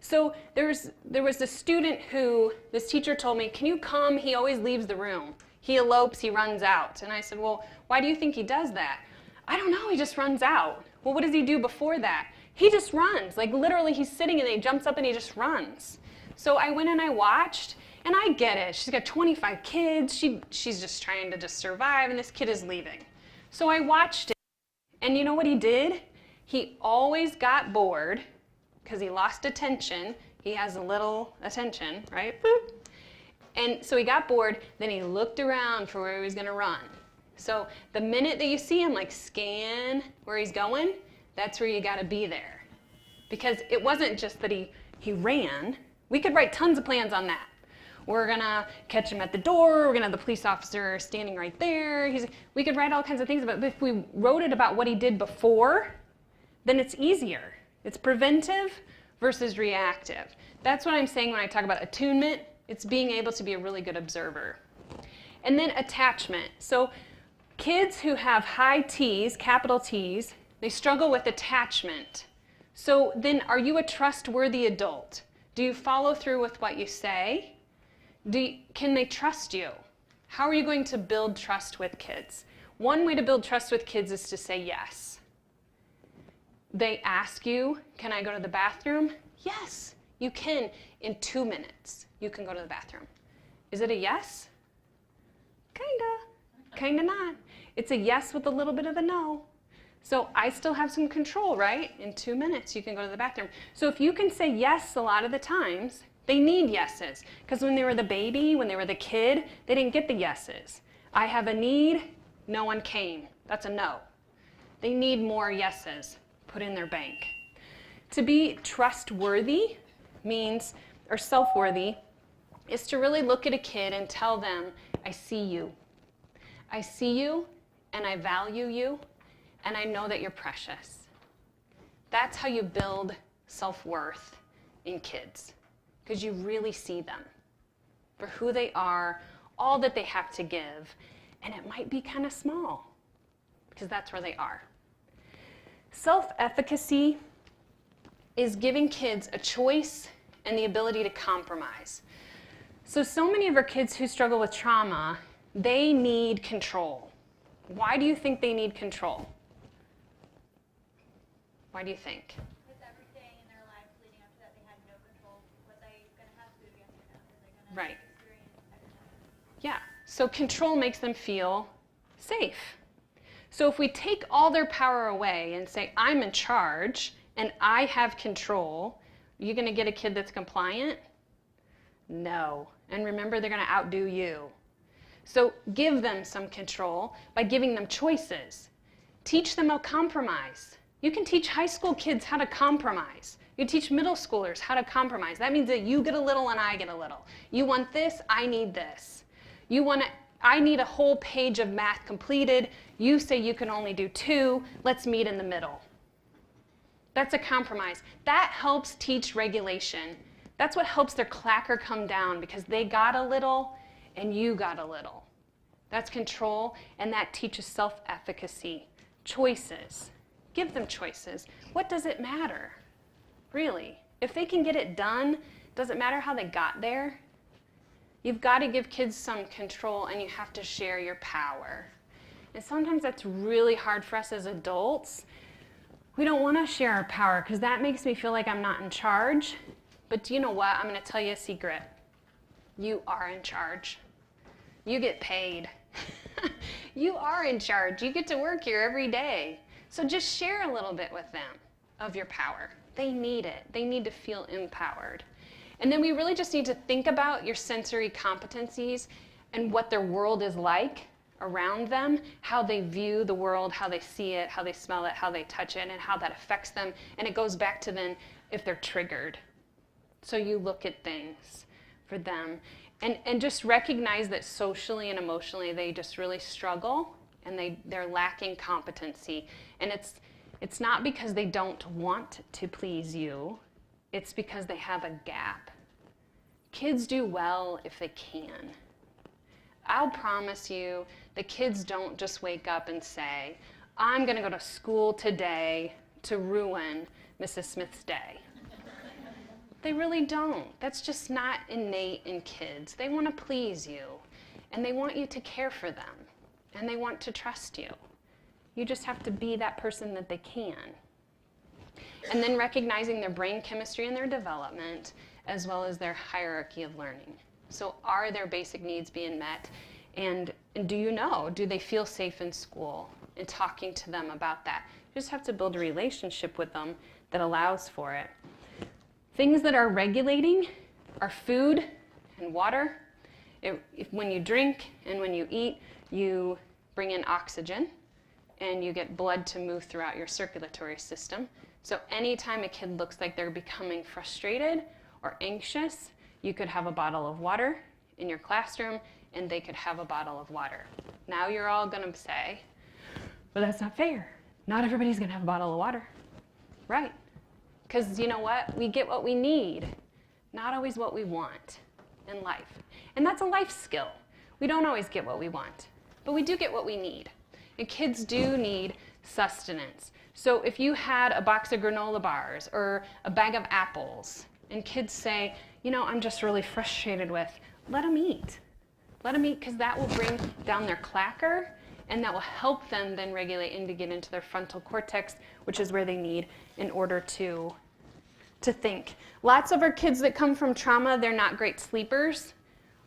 So there was a student who, this teacher told me, can you come? He always leaves the room. He elopes, he runs out. And I said, well, why do you think he does that? I don't know, he just runs out. Well, what does he do before that? He just runs. Like literally he's sitting and he jumps up and he just runs. So I went and I watched, and I get it. She's got 25 kids. She's just trying to just survive, and this kid is leaving. So I watched it, and you know what he did? He always got bored because he lost attention. He has a little attention, right? Boop. And so he got bored, then he looked around for where he was gonna run. So the minute that you see him like scan where he's going, that's where you gotta be there. Because it wasn't just that he ran. We could write tons of plans on that. we're gonna catch him at the door, we're gonna have the police officer standing right there. We could write all kinds of things about it, but if we wrote it about what he did before, then it's easier. It's preventive versus reactive. That's what I'm saying when I talk about attunement. It's being able to be a really good observer. And then attachment. So kids who have high T's, capital T's, they struggle with attachment. So then are you a trustworthy adult? Do you follow through with what you say? Can they trust you? How are you going to build trust with kids? One way to build trust with kids is to say yes. They ask you, can I go to the bathroom? Yes, you can. In 2 minutes, you can go to the bathroom. Is it a yes? Kinda not. It's a yes with a little bit of a no. So I still have some control, right? In 2 minutes, you can go to the bathroom. So if you can say yes a lot of the times, they need yeses. Because when they were the baby, when they were the kid, they didn't get the yeses. I have a need, no one came. That's a no. They need more yeses put in their bank. To be trustworthy means, or self-worthy, is to really look at a kid and tell them, I see you. I see you, and I value you, and I know that you're precious. That's how you build self-worth in kids, because you really see them for who they are, all that they have to give, and it might be kind of small, because that's where they are. Self-efficacy is giving kids a choice and the ability to compromise. So many of our kids who struggle with trauma, they need control. Why do you think they need control? Why do you think? Because everything in their lives leading up to that, they had no control. Was I going to have food yesterday? Was I going to experience X? Yeah, so control makes them feel safe. So if we take all their power away and say, I'm in charge and I have control, are you going to get a kid that's compliant? No. And remember, they're going to outdo you. So give them some control by giving them choices. Teach them a compromise. You can teach high school kids how to compromise. You teach middle schoolers how to compromise. That means that you get a little and I get a little. You want this, I need this. I need a whole page of math completed. You say you can only do 2. Let's meet in the middle. That's a compromise. That helps teach regulation. That's what helps their clacker come down, because they got a little and you got a little. That's control, and that teaches self-efficacy. Choices. Give them choices. What does it matter? Really? If they can get it done, does it matter how they got there? You've got to give kids some control, and you have to share your power. And sometimes that's really hard for us as adults. We don't want to share our power because that makes me feel like I'm not in charge. But do you know what? I'm going to tell you a secret. You are in charge. You get paid. You are in charge. You get to work here every day. So just share a little bit with them of your power. They need it. They need to feel empowered. And then we really just need to think about your sensory competencies and what their world is like around them, how they view the world, how they see it, how they smell it, how they touch it, and how that affects them. And it goes back to then if they're triggered. So you look at things for them and just recognize that socially and emotionally they just really struggle and they're lacking competency. And it's not because they don't want to please you. It's because they have a gap. Kids do well if they can. I'll promise you the kids don't just wake up and say, I'm going to go to school today to ruin Mrs. Smith's day. They really don't. That's just not innate in kids. They want to please you, and they want you to care for them, and they want to trust you. You just have to be that person that they can. And then recognizing their brain chemistry and their development, as well as their hierarchy of learning. So are their basic needs being met? And do you know, do they feel safe in school? And talking to them about that. You just have to build a relationship with them that allows for it. Things that are regulating are food and water. When you drink and when you eat, you bring in oxygen and you get blood to move throughout your circulatory system. So anytime a kid looks like they're becoming frustrated or anxious, you could have a bottle of water, in your classroom and they could have a bottle of water. Now you're all gonna say, well, that's not fair. Not everybody's gonna have a bottle of water. Right. Because you know what? We get what we need, not always what we want in life. And that's a life skill. We don't always get what we want, but we do get what we need. And kids do need sustenance. So if you had a box of granola bars or a bag of apples, and kids say, you know, I'm just really frustrated with, let them eat. Let them eat, because that will bring down their clacker, and that will help them then regulate and to get into their frontal cortex, which is where they need in order to think. Lots of our kids that come from trauma, they're not great sleepers.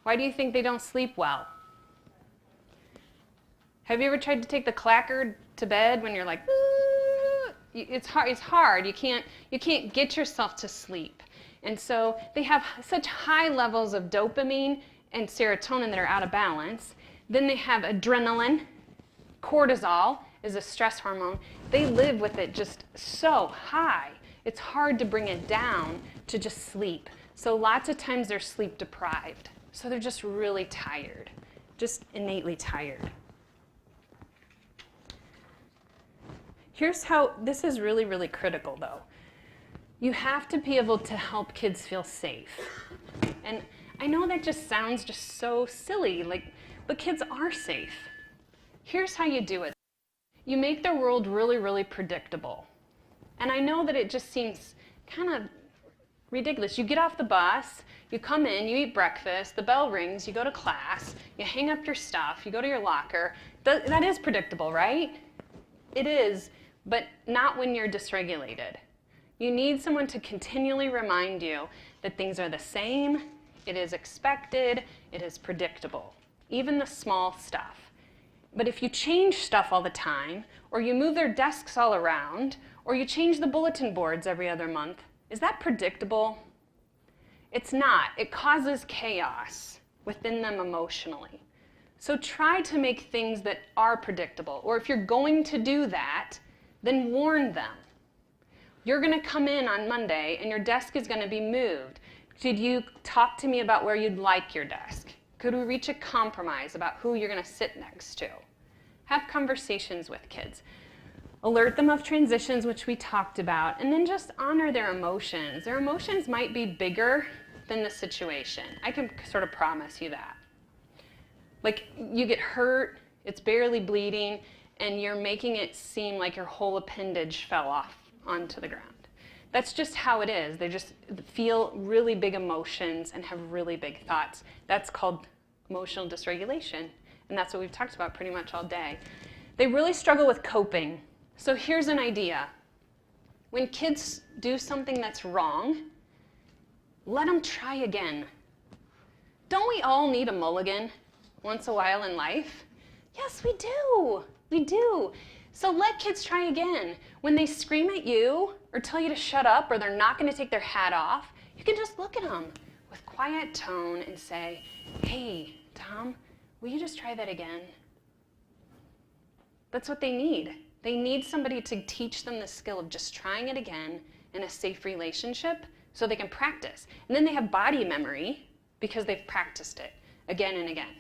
Why do you think they don't sleep well? Have you ever tried to take the clacker to bed when you're like, ooh? It's hard. You can't get yourself to sleep. And so they have such high levels of dopamine and serotonin that are out of balance. Then they have adrenaline. Cortisol is a stress hormone. They live with it just so high. It's hard to bring it down to just sleep. So lots of times they're sleep deprived. So they're just really tired, just innately tired. Here's how, this is really, really critical though. You have to be able to help kids feel safe. And I know that just sounds just so silly, but kids are safe. Here's how you do it. You make their world really, really predictable. And I know that it just seems kind of ridiculous. You get off the bus, you come in, you eat breakfast, the bell rings, you go to class, you hang up your stuff, you go to your locker. That is predictable, right? It is, but not when you're dysregulated. You need someone to continually remind you that things are the same, it is expected, it is predictable, even the small stuff. But if you change stuff all the time, or you move their desks all around, or you change the bulletin boards every other month, is that predictable? It's not. It causes chaos within them emotionally. So try to make things that are predictable, or if you're going to do that, then warn them. You're going to come in on Monday and your desk is going to be moved. Did you talk to me about where you'd like your desk? Could we reach a compromise about who you're going to sit next to? Have conversations with kids. Alert them of transitions, which we talked about, and then just honor their emotions. Their emotions might be bigger than the situation. I can sort of promise you that. Like, you get hurt, it's barely bleeding, and you're making it seem like your whole appendage fell off onto the ground. That's just how it is. They just feel really big emotions and have really big thoughts. That's called emotional dysregulation, and that's what we've talked about pretty much all day. They really struggle with coping. So here's an idea. When kids do something that's wrong, let them try again. Don't we all need a mulligan once a while in life? Yes, we do. We do. So let kids try again. When they scream at you or tell you to shut up or they're not going to take their hat off, you can just look at them with quiet tone and say, hey, Tom, will you just try that again? That's what they need. They need somebody to teach them the skill of just trying it again in a safe relationship so they can practice. And then they have body memory because they've practiced it again and again.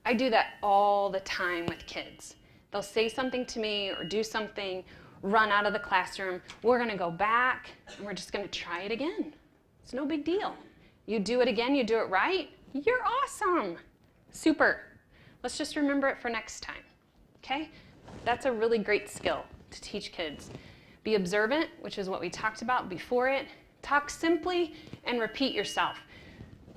I do that all the time with kids. They'll say something to me or do something, run out of the classroom. We're going to go back and we're just going to try it again. It's no big deal. You do it again, you do it right, you're awesome. Super. Let's just remember it for next time. Okay? That's a really great skill to teach kids. Be observant, which is what we talked about before it. Talk simply and repeat yourself.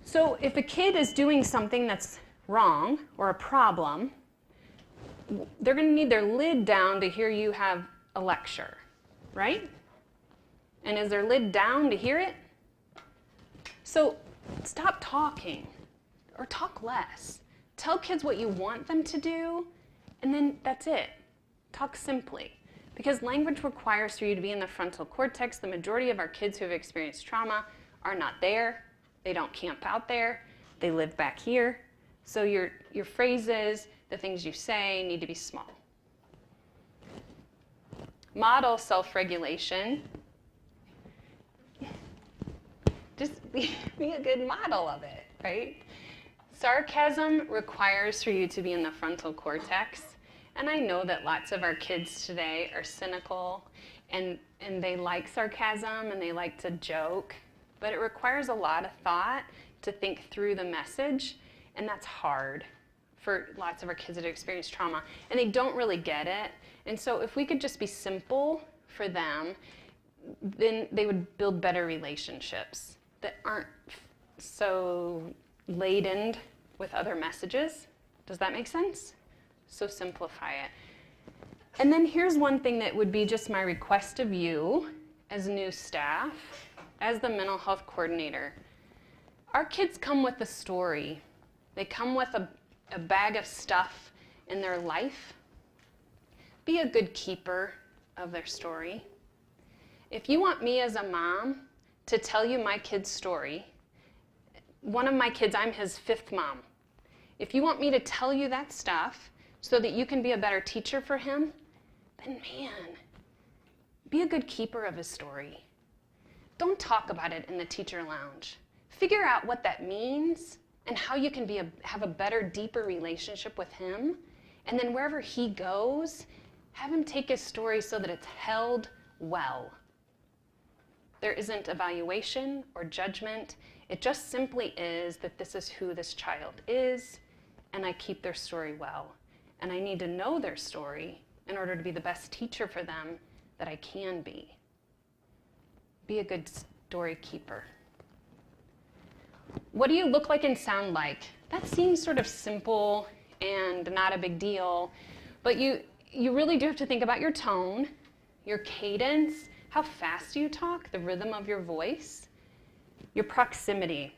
So if a kid is doing something that's wrong or a problem, they're going to need their lid down to hear you have a lecture, right? And is their lid down to hear it? So stop talking or talk less. Tell kids what you want them to do, and then that's it. Talk simply. Because language requires for you to be in the frontal cortex. The majority of our kids who have experienced trauma are not there. They don't camp out there. They live back here. So your phrases, the things you say, need to be small. Model self-regulation. Just be a good model of it, right? Sarcasm requires for you to be in the frontal cortex. And I know that lots of our kids today are cynical and they like sarcasm and they like to joke, but it requires a lot of thought to think through the message, and that's hard for lots of our kids that experience trauma, and they don't really get it. And so if we could just be simple for them, then they would build better relationships that aren't so laden with other messages. Does that make sense? So simplify it. And then here's one thing that would be just my request of you as new staff, as the mental health coordinator. Our kids come with a story. They come with a bag of stuff in their life. Be a good keeper of their story. If you want me as a mom to tell you my kid's story, one of my kids, I'm his 5th mom. If you want me to tell you that stuff so that you can be a better teacher for him, then man, be a good keeper of his story. Don't talk about it in the teacher lounge. Figure out what that means and how you can have a better, deeper relationship with him. And then wherever he goes, have him take his story so that it's held well. There isn't evaluation or judgment. It just simply is that this is who this child is, and I keep their story well. And I need to know their story in order to be the best teacher for them that I can be. Be a good story keeper. What do you look like and sound like? That seems sort of simple and not a big deal, but you really do have to think about your tone, your cadence, how fast you talk, the rhythm of your voice, your proximity.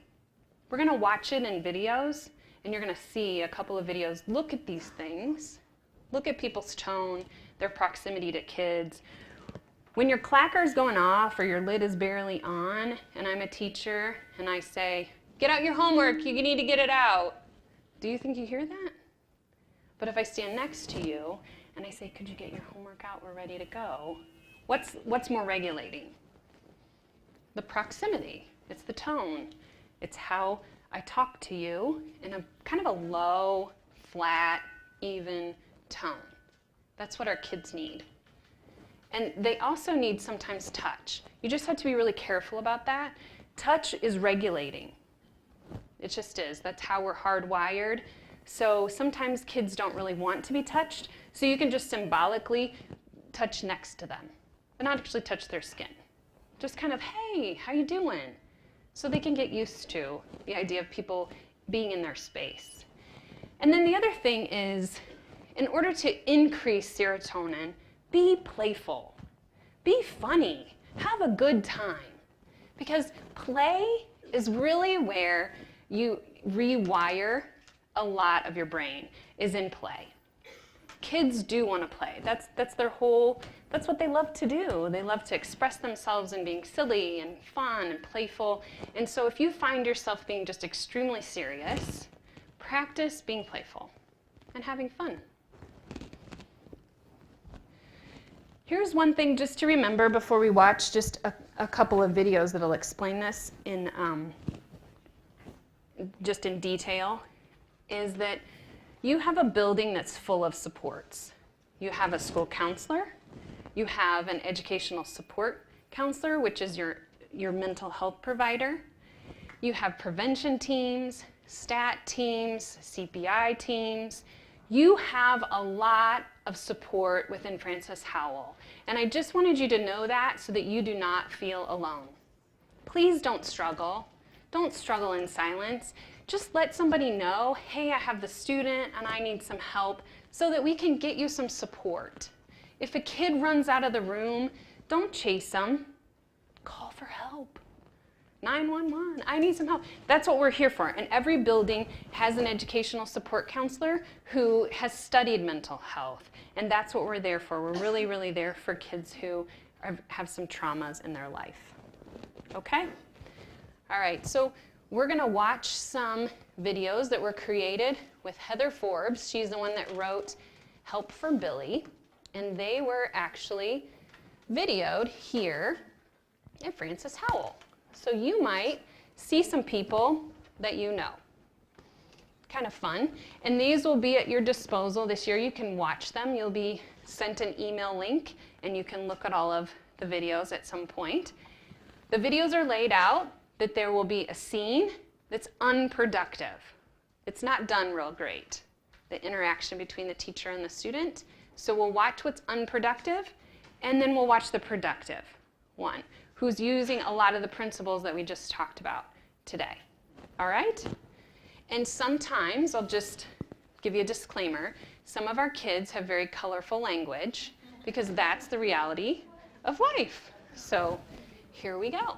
We're going to watch it in videos, and you're going to see a couple of videos. Look at these things. Look at people's tone, their proximity to kids. When your clacker's going off or your lid is barely on, and I'm a teacher, and I say, get out your homework, you need to get it out. Do you think you hear that? But if I stand next to you, and I say, could you get your homework out, we're ready to go, what's more regulating? The proximity. It's the tone. It's how I talk to you in a kind of a low, flat, even tone. That's what our kids need. And they also need sometimes touch. You just have to be really careful about that. Touch is regulating. It just is. That's how we're hardwired. So sometimes kids don't really want to be touched, so you can just symbolically touch next to them, but not actually touch their skin. Just kind of, hey, how you doing? So they can get used to the idea of people being in their space. And then the other thing is, in order to increase serotonin, be playful, be funny, have a good time. Because play is really where you rewire a lot of your brain, is in play. Kids do want to play. That's their whole, that's what they love to do. They love to express themselves in being silly and fun and playful. And so if you find yourself being just extremely serious, practice being playful and having fun. Here's one thing just to remember before we watch just a couple of videos that'll explain this in just in detail, is that you have a building that's full of supports. You have a school counselor, you have an educational support counselor, which is your mental health provider. You have prevention teams, STAT teams, CPI teams. You have a lot of support within Francis Howell. And I just wanted you to know that so that you do not feel alone. Please don't struggle. Don't struggle in silence. Just let somebody know, hey, I have the student and I need some help, so that we can get you some support. If a kid runs out of the room, don't chase them. Call for help. 911, I need some help. That's what we're here for. And every building has an educational support counselor who has studied mental health. And that's what we're there for. We're really, really there for kids who have some traumas in their life. Okay? All right, so we're going to watch some videos that were created with Heather Forbes. She's the one that wrote Help for Billy. And they were actually videoed here at Francis Howell. So you might see some people that you know. kind of fun. And these will be at your disposal this year. You can watch them. You'll be sent an email link, and you can look at all of the videos at some point. The videos are laid out that there will be a scene that's unproductive. It's not done real great, the interaction between the teacher and the student. So we'll watch what's unproductive, and then we'll watch the productive one, who's using a lot of the principles that we just talked about today. All right? And sometimes, I'll just give you a disclaimer, some of our kids have very colorful language because that's the reality of life. So here we go.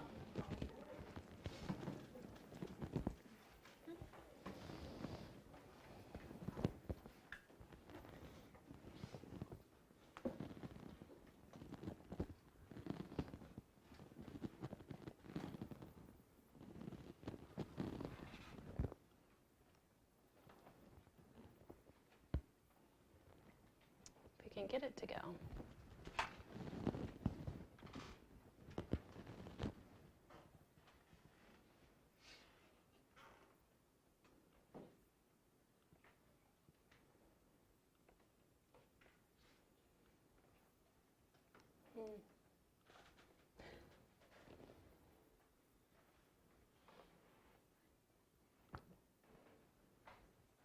If we can get it to go.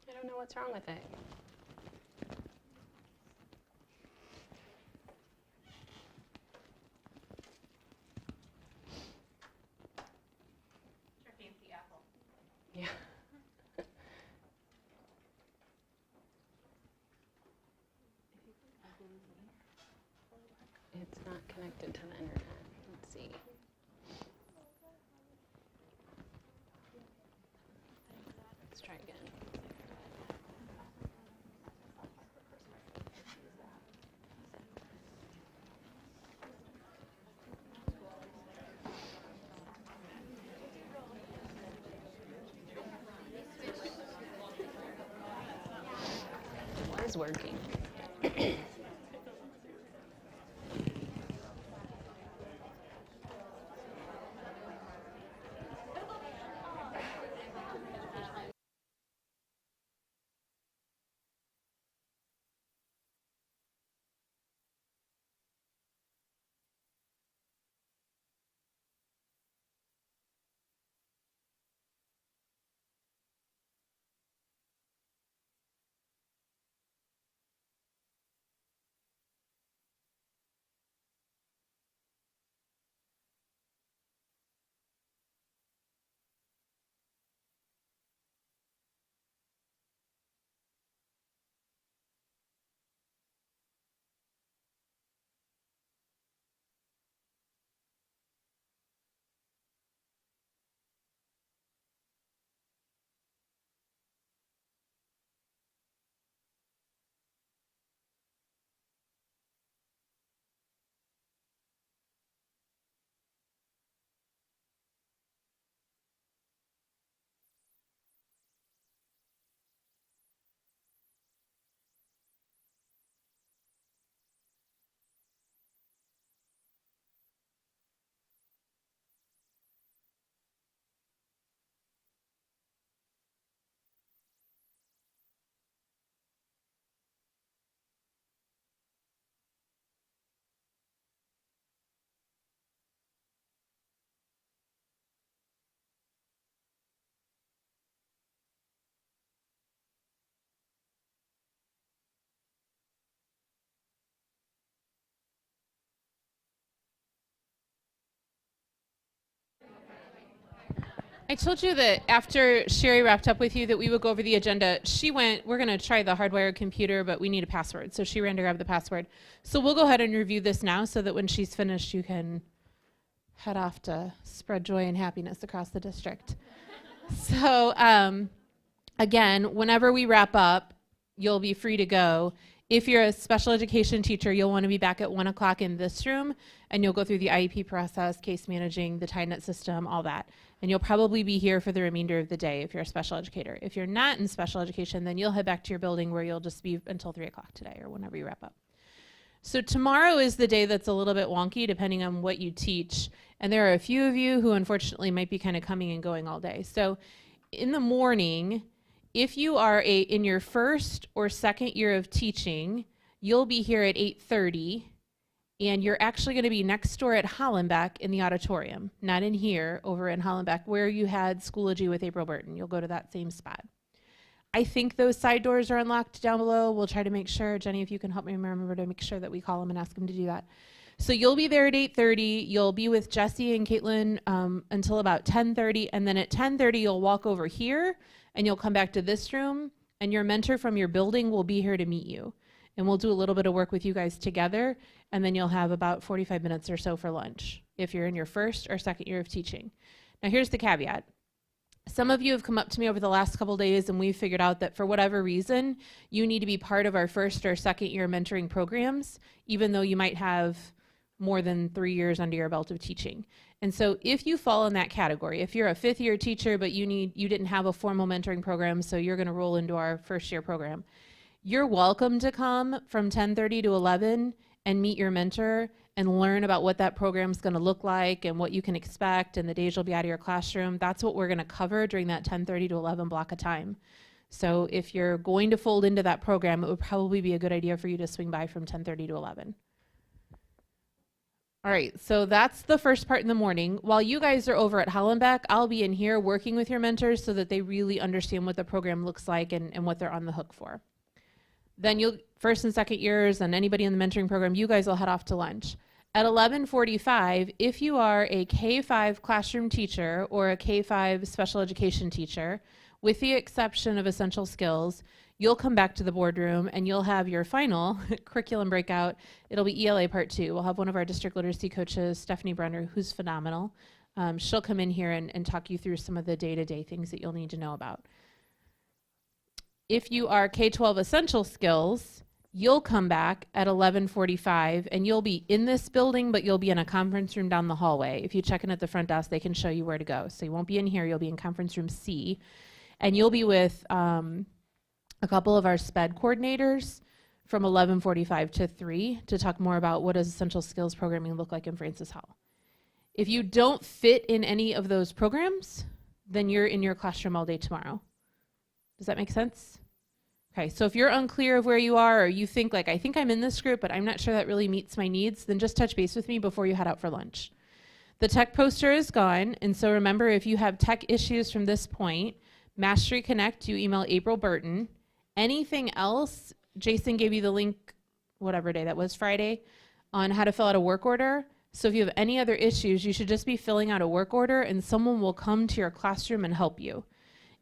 I don't know what's wrong with it. It's our fancy apple. Yeah. It's not connected to the internet. Let's see. Let's try again. It was working. I told you that after Sherry wrapped up with you that we would go over the agenda. She went, we're going to try the hardwired computer, but we need a password. So she ran to grab the password. So we'll go ahead and review this now so that when she's finished, you can head off to spread joy and happiness across the district. So again, whenever we wrap up, you'll be free to go. If you're a special education teacher, you'll want to be back at 1 o'clock in this room, and you'll go through the IEP process, case managing, the TiNet system, all that. And you'll probably be here for the remainder of the day if you're a special educator. If you're not in special education, then you'll head back to your building where you'll just be until 3 o'clock today or whenever you wrap up. So tomorrow is the day that's a little bit wonky depending on what you teach. And there are a few of you who unfortunately might be kind of coming and going all day. So in the morning, If you are in your first or second year of teaching, you'll be here at 8:30, and you're actually going to be next door at Hollenbeck in the auditorium, not in here, over in Hollenbeck, where you had Schoology with April Burton. You'll go to that same spot. I think those side doors are unlocked down below. We'll try to make sure. Jenny, if you can help me remember to make sure that we call them and ask them to do that. So you'll be there at 8:30. You'll be with Jesse and Caitlin until about 10:30, and then at 10:30 you'll walk over here and you'll come back to this room, and your mentor from your building will be here to meet you. And we'll do a little bit of work with you guys together, and then you'll have about 45 minutes or so for lunch if you're in your first or second year of teaching. Now here's the caveat. Some of you have come up to me over the last couple days, and we've figured out that for whatever reason, you need to be part of our first or second year mentoring programs, even though you might have more than 3 years under your belt of teaching. And so if you fall in that category, if you're a fifth year teacher, but you didn't have a formal mentoring program, so you're gonna roll into our first year program, you're welcome to come from 10:30 to 11 and meet your mentor and learn about what that program's gonna look like and what you can expect and the days you'll be out of your classroom. That's what we're gonna cover during that 10:30 to 11 block of time. So if you're going to fold into that program, it would probably be a good idea for you to swing by from 10:30 to 11. All right, so that's the first part in the morning. While you guys are over at Hollenbeck, I'll be in here working with your mentors so that they really understand what the program looks like and what they're on the hook for. Then you'll, first and second years and anybody in the mentoring program, you guys will head off to lunch. At 11:45, if you are a K-5 classroom teacher or a K-5 special education teacher, with the exception of essential skills, you'll come back to the boardroom and you'll have your final curriculum breakout. It'll be ELA Part 2. We'll have one of our district literacy coaches, Stephanie Brenner, who's phenomenal. She'll come in here and talk you through some of the day-to-day things that you'll need to know about. If you are K-12 essential skills, you'll come back at 11:45 and you'll be in this building, but you'll be in a conference room down the hallway. If you check in at the front desk, they can show you where to go. So you won't be in here, you'll be in conference room C. And you'll be with a couple of our SPED coordinators from 11:45 to 3 to talk more about what does essential skills programming look like in Francis Howell. If you don't fit in any of those programs, then you're in your classroom all day tomorrow. Does that make sense? Okay, so if you're unclear of where you are, or you think like, I think I'm in this group, but I'm not sure that really meets my needs, then just touch base with me before you head out for lunch. The tech poster is gone, and so remember, if you have tech issues from this point, Mastery Connect, you email April Burton. Anything else, Jason gave you the link, whatever day that was, Friday, on how to fill out a work order. So if you have any other issues, you should just be filling out a work order and someone will come to your classroom and help you.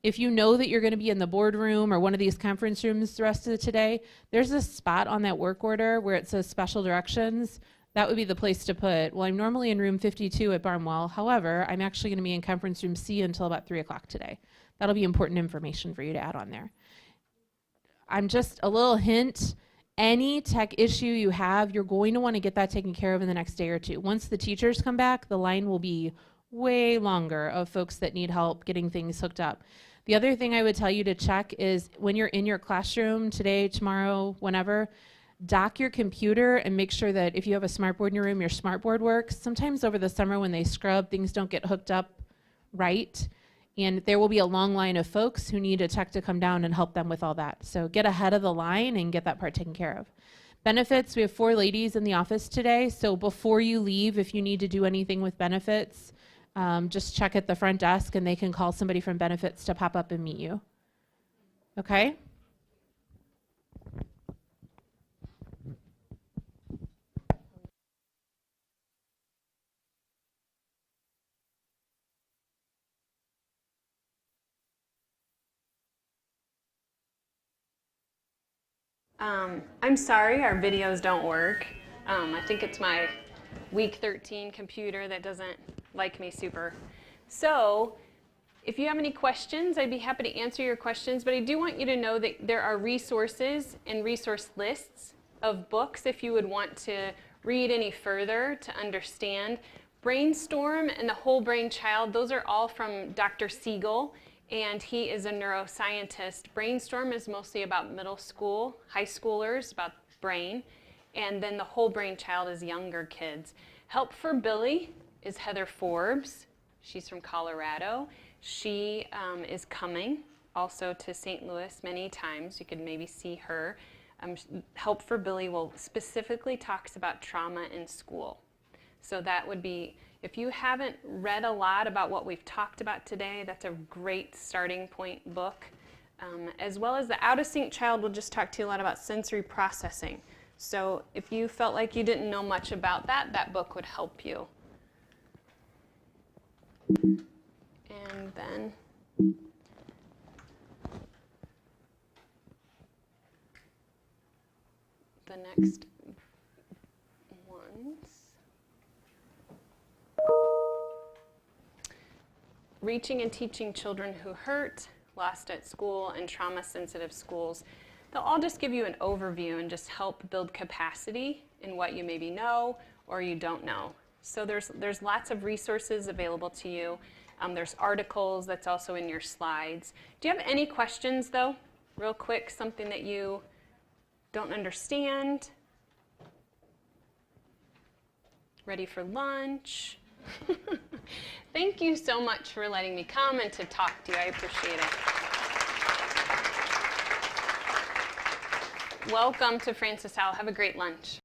If you know that you're going to be in the boardroom or one of these conference rooms the rest of today, there's a spot on that work order where it says special directions. That would be the place to put, well, I'm normally in room 52 at Barnwell. However, I'm actually going to be in conference room C until about 3 o'clock today. That'll be important information for you to add on there. I'm just a little hint, any tech issue you have, you're going to want to get that taken care of in the next day or two. Once the teachers come back, the line will be way longer of folks that need help getting things hooked up. The other thing I would tell you to check is when you're in your classroom today, tomorrow, whenever, dock your computer and make sure that if you have a smartboard in your room, your smartboard works. Sometimes over the summer when they scrub, things don't get hooked up right. And there will be a long line of folks who need a tech to come down and help them with all that. So get ahead of the line and get that part taken care of. Benefits, we have 4 ladies in the office today. So before you leave, if you need to do anything with benefits, just check at the front desk and they can call somebody from benefits to pop up and meet you. Okay? I'm sorry, our videos don't work. I think it's my week 13 computer that doesn't like me super. So if you have any questions, I'd be happy to answer your questions, but I do want you to know that there are resources and resource lists of books if you would want to read any further to understand. Brainstorm and The Whole Brain Child, those are all from Dr. Siegel, and he is a neuroscientist. Brainstorm is mostly about middle school, high schoolers, about brain, and then The Whole Brain Child is younger kids. Help for Billy is Heather Forbes. She's from Colorado. She is coming also to St. Louis many times. You could maybe see her. Help for Billy will specifically talks about trauma in school. So that would be, if you haven't read a lot about what we've talked about today, that's a great starting point book. As well as the Out of Sync Child will just talk to you a lot about sensory processing. So if you felt like you didn't know much about that, that book would help you. And then the next ones. Reaching and teaching children who hurt, lost at school, and trauma-sensitive schools. They'll all just give you an overview and just help build capacity in what you maybe know or you don't know. So there's lots of resources available to you. There's articles that's also in your slides. Do you have any questions, though? Real quick, something that you don't understand? Ready for lunch? Thank you so much for letting me come and to talk to you. I appreciate it. Welcome to Francis Howell. Have a great lunch.